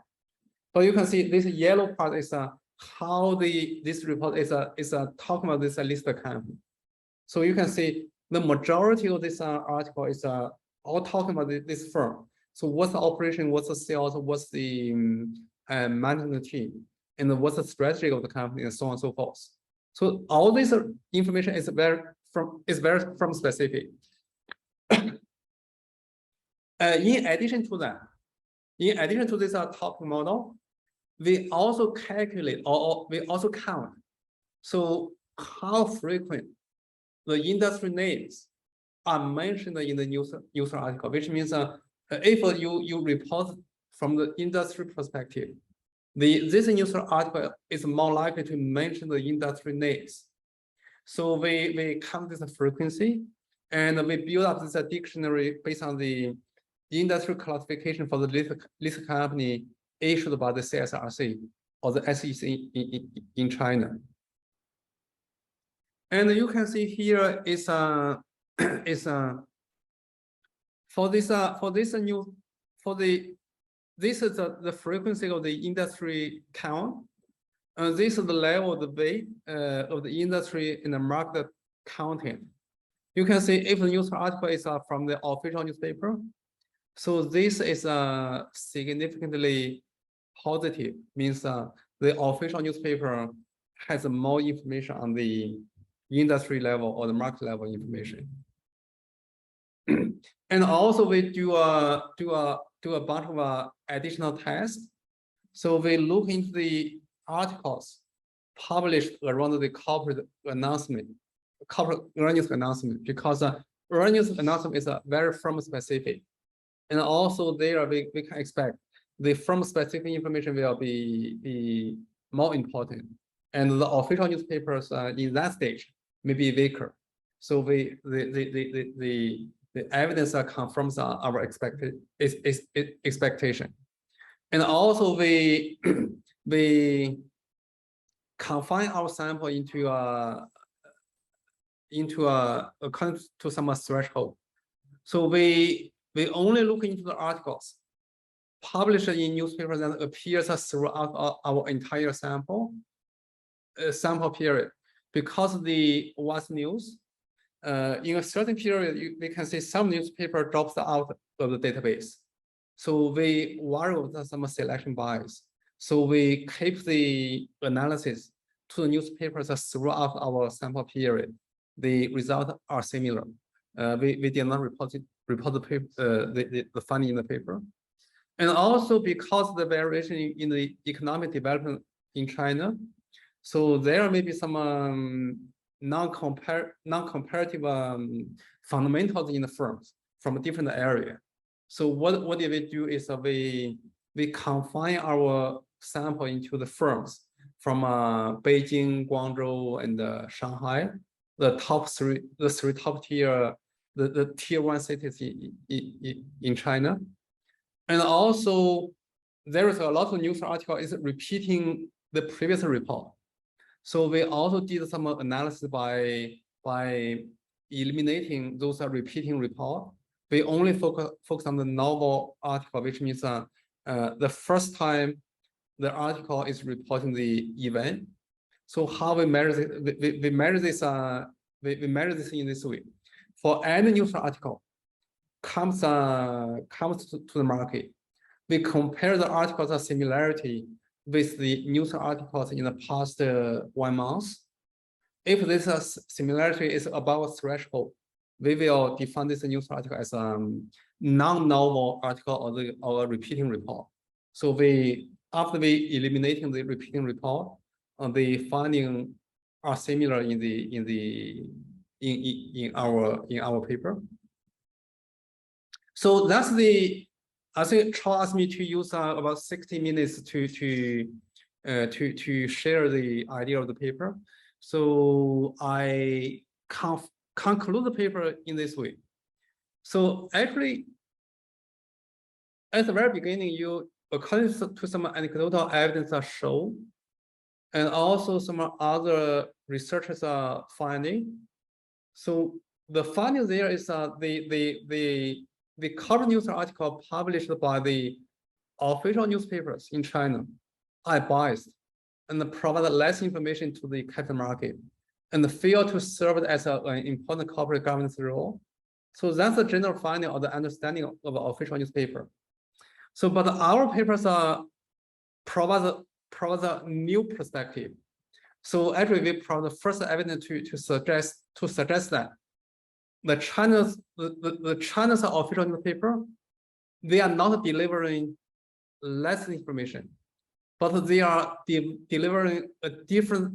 But you can see this yellow part is how this report is talking about this listed company. So you can see the majority of this article is all talking about this firm. So what's the operation, what's the sales, what's the management team, and what's the strategy of the company, and so on and so forth. So all this information is very firm specific. In addition to this topic model, we also calculate or we also count. So how frequent the industry names are mentioned in the news article, which means if you report from the industry perspective, this news article is more likely to mention the industry names. So we count this frequency, and we build up this dictionary based on the industry classification for the listed company issued by the CSRC or the SEC in China. And you can see here is for this is the frequency of the industry count. This is the level of the weight of the industry in the market counting. You can see if the news article is from the official newspaper, so this is significantly positive, means the official newspaper has more information on the industry level or the market level information. And also we do a bunch of additional tests. So we look into the articles published around the corporate earnings announcement, because early news announcement is very firm specific. And also there we can expect the firm specific information will be more important. And the official newspapers in that stage may be weaker. So the evidence confirms our expectation. And also we confine our sample into according to some threshold. So we only look into the articles published in newspapers that appears throughout our entire sample period, because the what's news in a certain period we can see some newspaper drops out of the database. So we worry about some selection bias. So we keep the analysis to the newspapers throughout our sample period. The results are similar. We did not report the paper, the finding in the paper. And also because the variation in the economic development in China, so there may be some non-comparative fundamentals in the firms from a different area. So what did we do is we confine our sample into the firms from Beijing, Guangzhou, and Shanghai, the three top tier, the tier 1 cities in China. And also there is a lot of news article is repeating the previous report. So we also did some analysis by eliminating those repeating report. We only focus on the novel article, which means the first time the article is reporting the event. So how we measure it? We measure this. We measure this in this way. For any news article comes to the market, we compare the articles' similarity with the news articles in the past 1 month. If this similarity is above a threshold, we will define this news article as a non-novel article or a repeating report. So after we eliminating the repeating report, the findings are similar in our paper. So that's I think Charles asked me to use about 60 minutes to share the idea of the paper. So I conclude the paper in this way. So actually, at the very beginning, according to some anecdotal evidence show, and also some other researchers are finding. So the finding there is the cover news article published by the official newspapers in China are biased and provide less information to the capital market and fail to serve as an important corporate governance role. So that's the general finding of the understanding of the official newspaper. So, but our papers provide a new perspective. So actually, we provide the first evidence to suggest that the China's official newspaper, they are not delivering less information, but they are delivering a different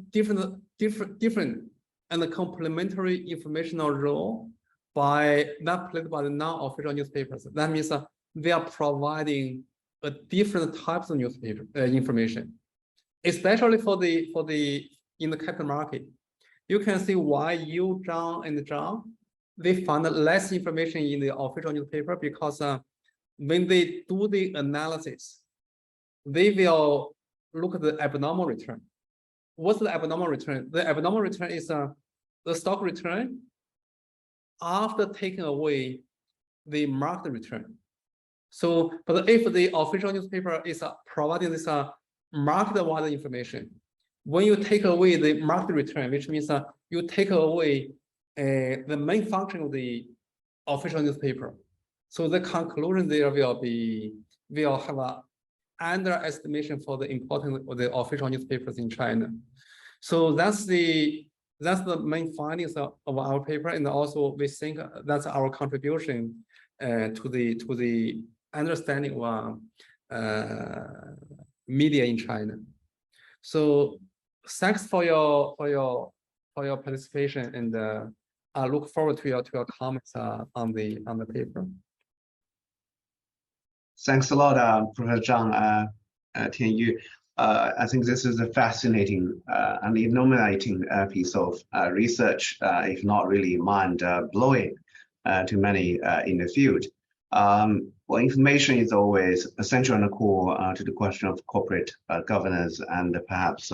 and complementary informational role that played by the non-official newspapers. That means they are providing a different types of newspaper information, especially in the capital market. You can see why you, Zhang, and Zhang, they found less information in the official newspaper because when they do the analysis, they will look at the abnormal return. What's the abnormal return? The abnormal return is the stock return after taking away the market return. So, but if the official newspaper is providing this market-wide information, when you take away the market return, which means you take away the main function of the official newspaper. So the conclusion there will have an underestimation for the importance of the official newspapers in China. So that's the main findings of our paper, and also we think that's our contribution to the understanding of media in China. So thanks for your participation, and I look forward to your comments on the paper. Thanks a lot, Professor Zhang, Tianyu. I think this is a fascinating and illuminating piece of research, if not really mind-blowing to many in the field. Well, information is always essential and core to the question of corporate governance, and perhaps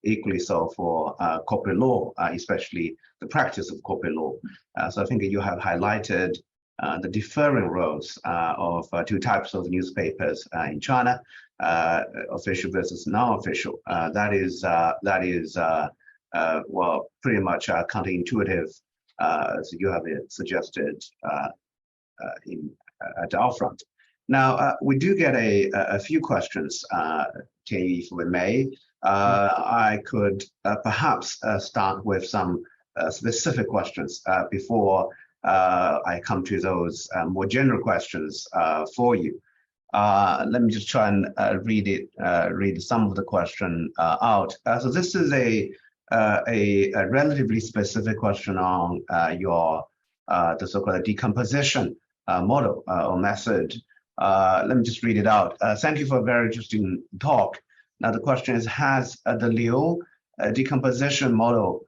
equally so for corporate law, especially the practice of corporate law. So I think you have highlighted the differing roles of two types of newspapers in China, official versus non-official. That is well, pretty much counterintuitive, as you have suggested at the upfront. Now, we do get a few questions, if we may. I could perhaps start with some specific questions before I come to those more general questions for you. Let me just try and read some of the question out. So this is a relatively specific question on your the so-called decomposition model or method. Let me just read it out. Thank you for a very interesting talk. Now the question is, has the Liu decomposition model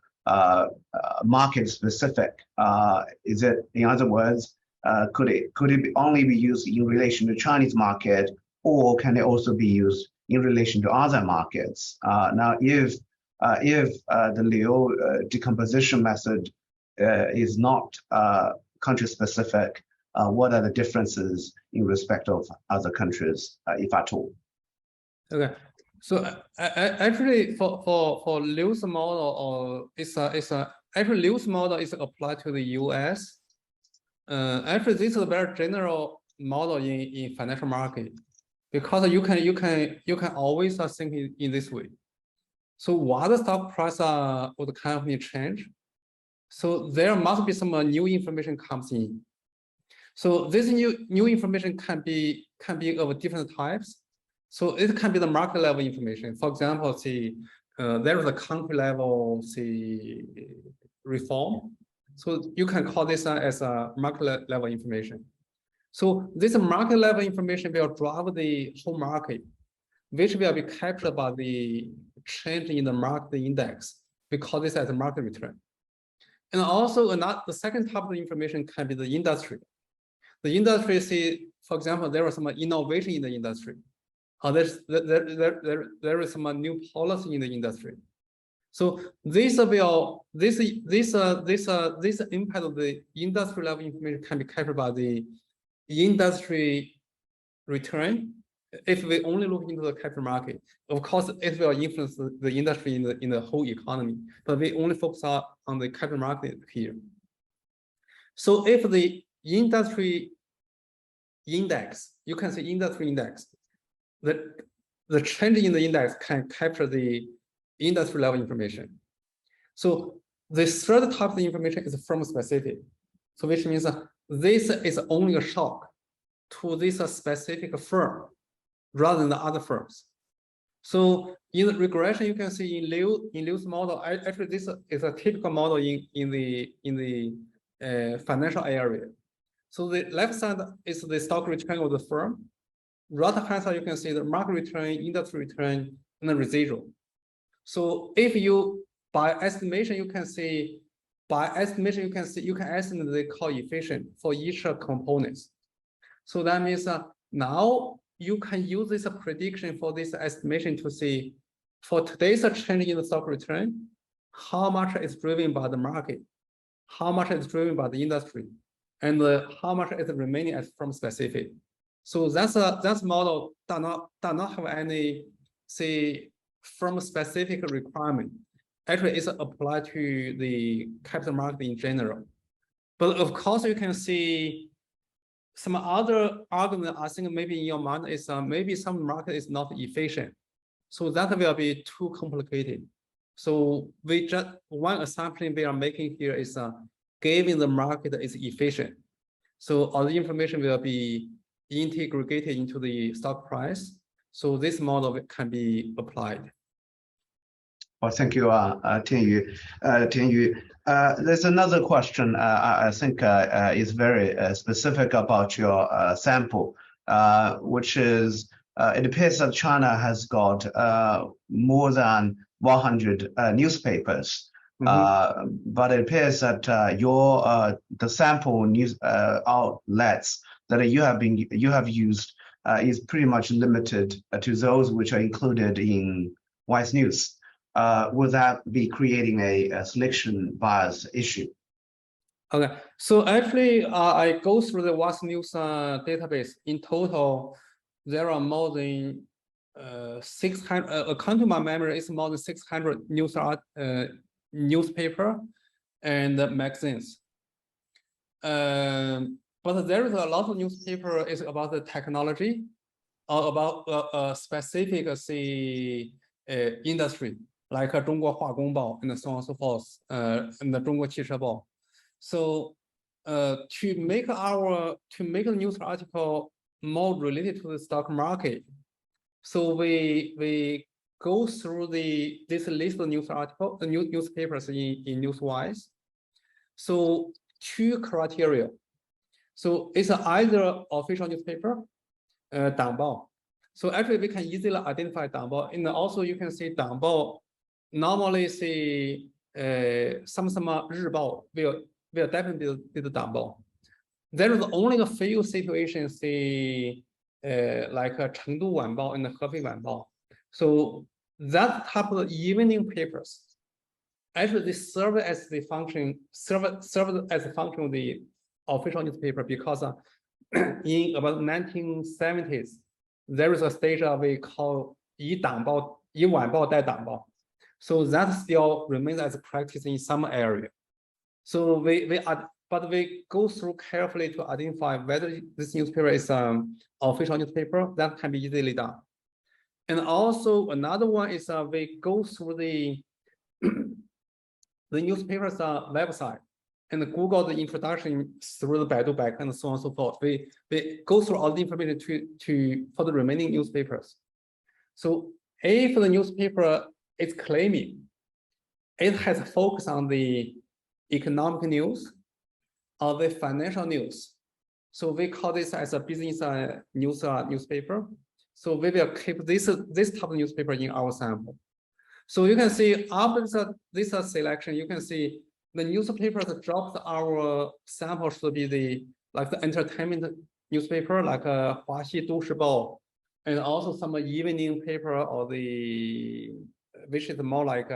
market specific? Is it, in other words, could it only be used in relation to Chinese market, or can it also be used in relation to other markets? Now, if the Liu decomposition method is not country specific, what are the differences in respect of other countries, if at all? Okay, so actually for Liu's model, or actually Liu's model is applied to the US. Actually, this is a very general model in financial market, because you can always think in this way. So what the stock price of the company change? So there must be some new information comes in. So this new information can be of different types. So it can be the market level information. For example, say there is a country level, say, reform. So you can call this as a market level information. So this market level information will drive the whole market, which will be captured by the change in the market index. We call this as a market return. And also the second type of information can be the industry. The industry, see, for example, there was some innovation in the industry. There is some new policy in the industry. So this impact of the industry level information can be captured by the industry return. If we only look into the capital market, of course, it will influence the industry in the whole economy. But we only focus on the capital market here. So if the industry index, you can say industry index, the change in the index can capture the industry level information. So the third type of information is firm specific. So which means this is only a shock to this specific firm rather than the other firms. So in the regression, you can see in Liu's model, actually this is a typical model in the financial area. So the left side is the stock return of the firm. Right hand side, you can see the market return, industry return, and the residual. So if you, by estimation, you can estimate the coefficient for each components. So that means now you can use this prediction for this estimation to see for today's change in the stock return, how much is driven by the market, how much is driven by the industry, and how much is remaining as firm specific. So that model does not have any, say, firm specific requirement. Actually, it's applied to the capital market in general. But of course, you can see some other argument. I think maybe in your mind is maybe some market is not efficient. So that will be too complicated. So we just one assumption we are making here is given the market is efficient. So all the information will be integrated into the stock price. So this model can be applied. Well, thank you, Tianyu. Tianyu, there's another question I think is very specific about your sample, which is it appears that China has got more than 100 newspapers, but it appears that the sample news outlets that you have used is pretty much limited to those which are included in Wise News. Will that be creating a selection bias issue? Okay, so actually, I go through the Wise News database. In total, there are more than 600. According to my memory, it's more than 600 newspaper and magazines. But there is a lot of newspaper is about the technology or about a specific industry, like 中国化工报 and so on and so forth, and the 中国汽车报. So to make a news article more related to the stock market, so we go through this list of news article, the newspapers in Newswise. So two criteria. So it's either official newspaper, 党报. So actually we can easily identify 党报, and also you can see 党报normally see some 日报 will definitely be the 党报. There is only a few situations like 成都晚报 and 合肥晚报. So that type of evening papers actually they serve as the function of the official newspaper, because in about 1970s there is a stage we call 以晚报代党报. So that still remains as a practice in some area. So we go through carefully to identify whether this newspaper is official newspaper. That can be easily done. And also another one is we go through the newspaper's website and Google the introduction through the Baidu Back and so on and so forth. We go through all the information for the remaining newspapers. So if the newspaper is claiming it has a focus on the economic news or the financial news, so we call this as a business newspaper. So we will keep this type of newspaper in our sample. So you can see after this selection, you can see the newspapers that dropped our sample should be the entertainment newspaper like 华西都市报, and also some evening paper or which is more like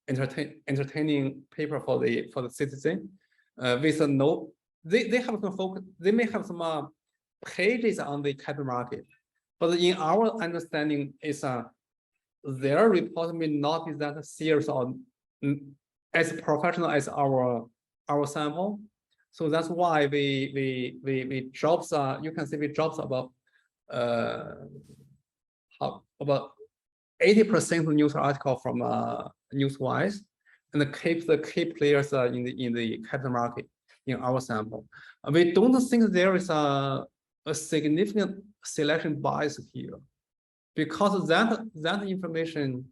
entertaining paper for the citizen, with no they have some focus. They may have some pages on the capital market, but in our understanding is their report may not be that serious or as professional as our sample. So that's why we drops you can see we drops about 80% of news article from Newswise, and keep the key players in the capital market in our sample. We don't think there is a significant selection bias here, because that information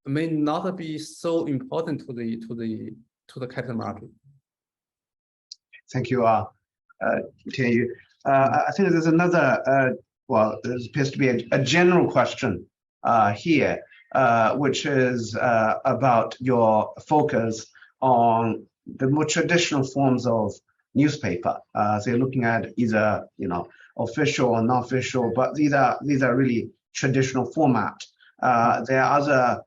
may not be so important to the capital market. Thank you, Tianyu. I think there's another, well, there appears to be a general question here, which is about your focus on the more traditional forms of newspaper. So you're looking at either, official or non-official, but these are really traditional format. There are other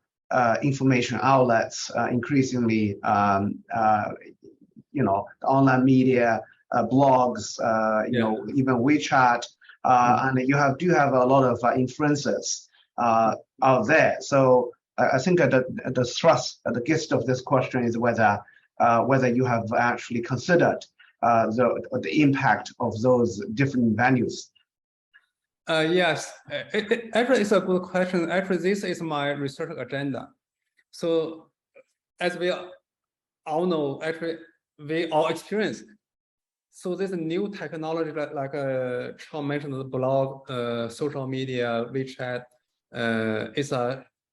information outlets, increasingly, online media, blogs, even WeChat, and you do have a lot of influencers out there. So I think that the thrust, the gist of this question is whether you have actually considered the impact of those different venues. Yes, actually it's a good question. Actually, this is my research agenda. So as we all know, actually we all experience. So this new technology like Zhang mentioned, the blog, social media, WeChat, is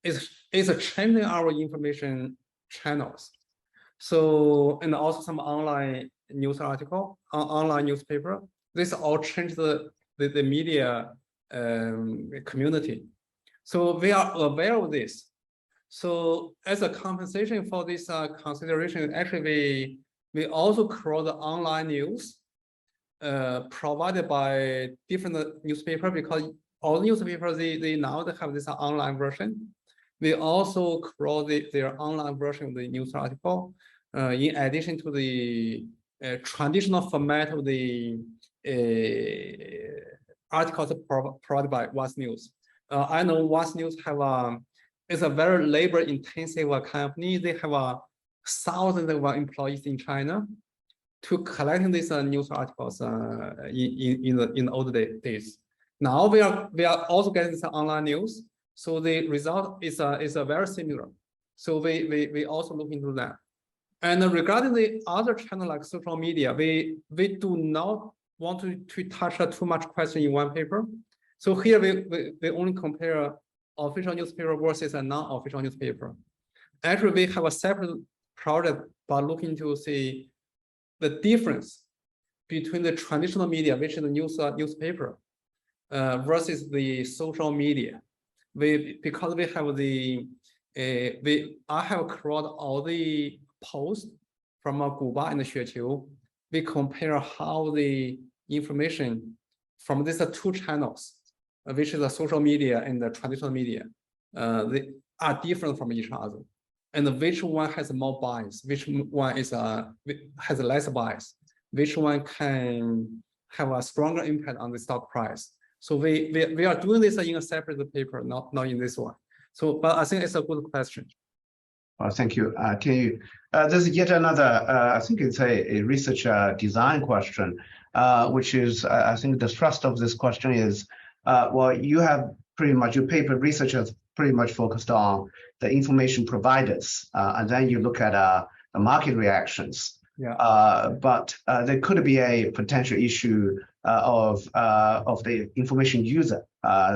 is changing our information channels. So, and also some online news article, online newspaper. This all change the media community. So we are aware of this. So as a compensation for this consideration, actually we also crawl the online news provided by different newspaper, because all newspapers they now have this online version. We also crawl their online version of the news article, in addition to the traditional format of the articles provided by What's News. I know What's News is a very labor-intensive company. They have thousands of employees in China to collecting these news articles in the old days. Now we are also getting this online news, so the result is very similar. So we also look into that. And regarding the other channel like social media, we do not want to touch too much question in one paper. So here we only compare official newspaper versus a non-official newspaper. Actually, we have a separate project by looking to see the difference between the traditional media, which is the newspaper, versus the social media. Because we have I have crawled all the posts from Guba and CUHK. We compare how the information from these two channels, which is the social media and the traditional media, they are different from each other. And which one has more bias, which one has less bias, which one can have a stronger impact on the stock price. So we are doing this in a separate paper, not in this one. So, but I think it's a good question. Well, thank you, Tianyu. There's yet another, I think it's a research design question, which is, I think the thrust of this question is, well, you have pretty much, your paper research has pretty much focused on the information providers, and then you look at the market reactions. Yeah. But there could be a potential issue of the information user.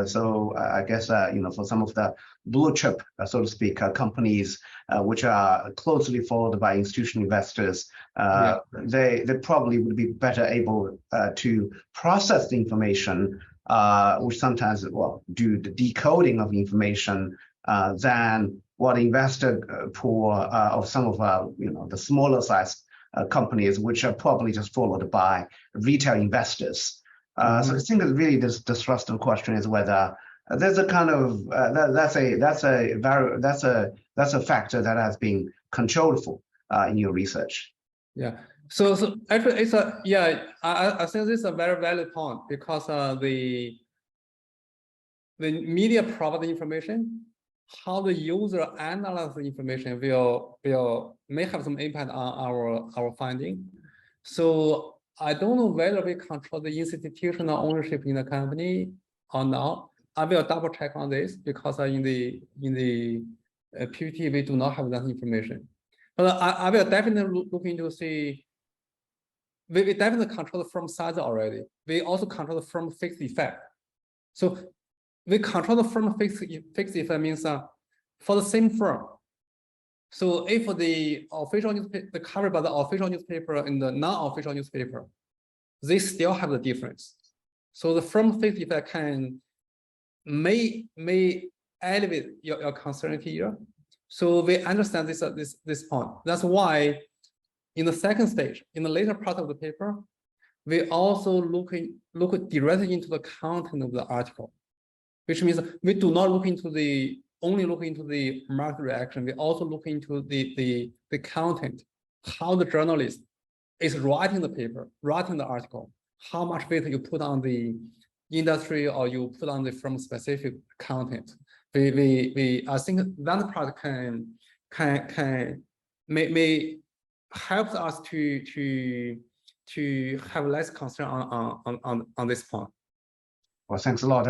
So I guess for some of the blue chip, so to speak, companies which are closely followed by institutional investors, they probably would be better able to process the information, which sometimes do the decoding of information than what investor pool of some of the smaller size companies, which are probably just followed by retail investors. So I think that really the thrust of the question is whether there's a kind of that's a factor that has been controlled for in your research. Yeah. So actually, it's I think this is a very valid point, because the media provide information, how the user analyzes the information may have some impact on our finding. So I don't know whether we control the institutional ownership in the company or not. I will double check on this, because in the PPT we do not have that information. But I will definitely look into see. We definitely control the firm size already. We also control the firm fixed effect. So we control the firm fixed effect means for the same firm. So if the official newspaper, covered by the official newspaper and the non-official newspaper, they still have the difference. So the firm fixed effect may elevate your concern here. So we understand this point. That's why in the second stage, in the later part of the paper, we also look directly into the content of the article, which means we do not only look into the market reaction. We also look into the content, how the journalist is writing the paper, writing the article, how much weight you put on the industry or you put on the firm specific content. I think that part may help us to have less concern on this point. Well, thanks a lot,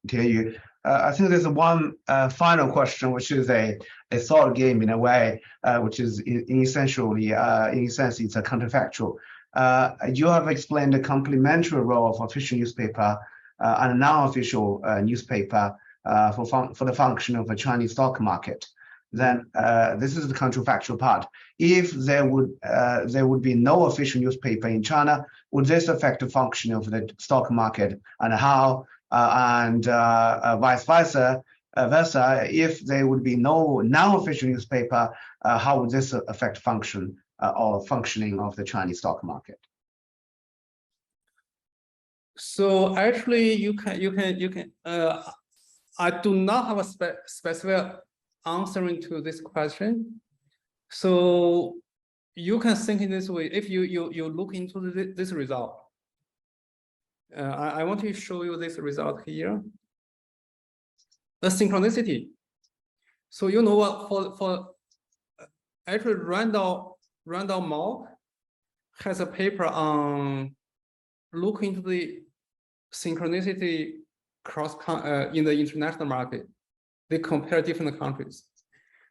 Tianyu. I think there's one final question, which is a thought game in a way, which is in a sense, it's a counterfactual. You have explained the complementary role of official newspaper and non-official newspaper for the function of a Chinese stock market, then this is the counterfactual part. If there would be no official newspaper in China, would this affect the function of the stock market, and how, and vice versa? If there would be no non-official newspaper, how would this affect function or functioning of the Chinese stock market? So actually, you can. I do not have a specific answering to this question. So you can think in this way. If you look into this result, I want to show you this result here. The synchronicity. So you know what, for actually Randall Mock has a paper on looking into the synchronicity in the international market. They compare different countries.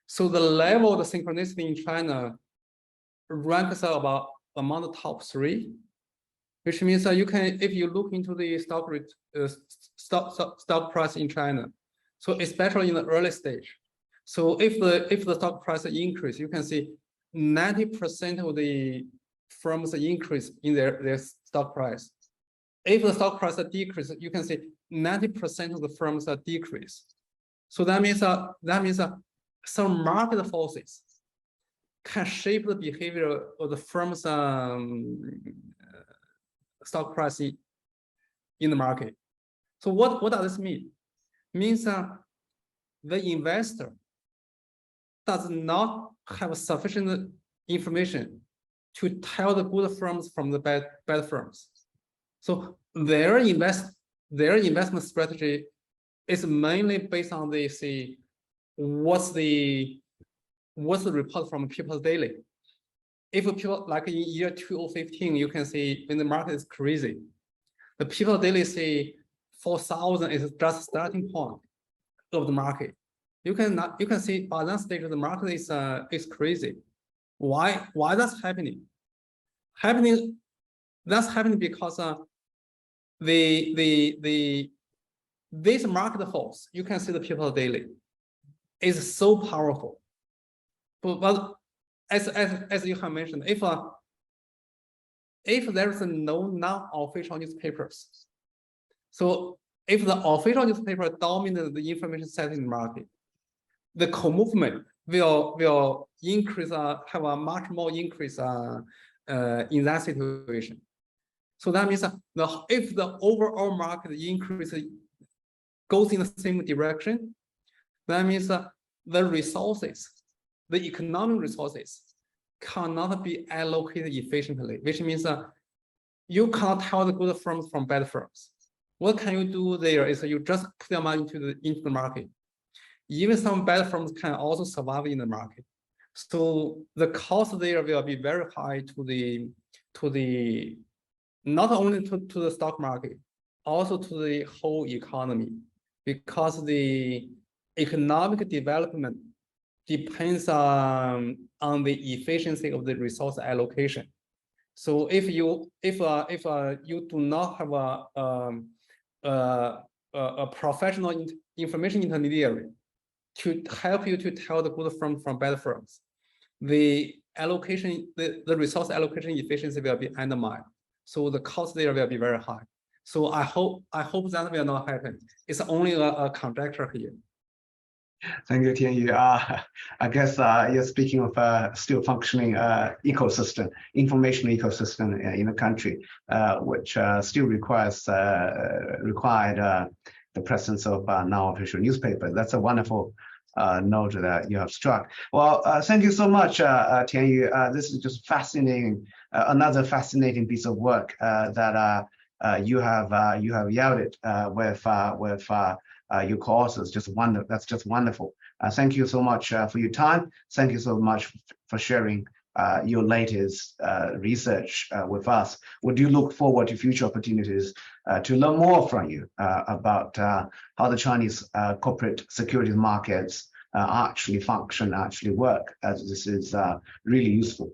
So the level of the synchronicity in China ranks about among the top 3, which means that you can, if you look into the stock price in China, so especially in the early stage. So if the stock price increase, you can see 90% of the firms increase in their stock price. If the stock price decrease, you can see 90% of the firms are decrease. So that means some market forces can shape the behavior of the firm's stock price in the market. So what does this mean? It means that the investor does not have sufficient information to tell the good firms from the bad firms. So their investment strategy is mainly based on what's the report from People's Daily. If people, like in year 2015, you can see when the market is crazy, the People's Daily say 4,000 is just starting point of the market. You can see by that stage the market is crazy. Why that's happening? That's happening because this market force, you can see the People's Daily, is so powerful. But as you have mentioned, if there is no non-official newspapers, so if the official newspaper dominates the information set in the market, the co-movement will increase, have a much more increase in that situation. So that means if the overall market increase goes in the same direction, that means the resources, the economic resources, cannot be allocated efficiently, which means you cannot tell the good firms from bad firms. What can you do there is you just put your money into the market. Even some bad firms can also survive in the market. So the cost there will be very high to the not only to the stock market, also to the whole economy, because the economic development depends on the efficiency of the resource allocation. So if you do not have a professional information intermediary to help you to tell the good firms from bad firms, the resource allocation efficiency will be undermined. So the cost there will be very high. So I hope that will not happen. It's only a conjecture here. Thank you, Tianyu. I guess you're speaking of a still functioning ecosystem, information ecosystem in the country, which still required the presence of non-official newspapers. That's a wonderful note that you have struck. Well, thank you so much, Tianyu. This is just fascinating, another fascinating piece of work that you have yielded with your courses. That's just wonderful. Thank you so much for your time. Thank you so much for sharing your latest research with us. We do look forward to future opportunities to learn more from you about how the Chinese corporate securities markets actually function, actually work, as this is really useful.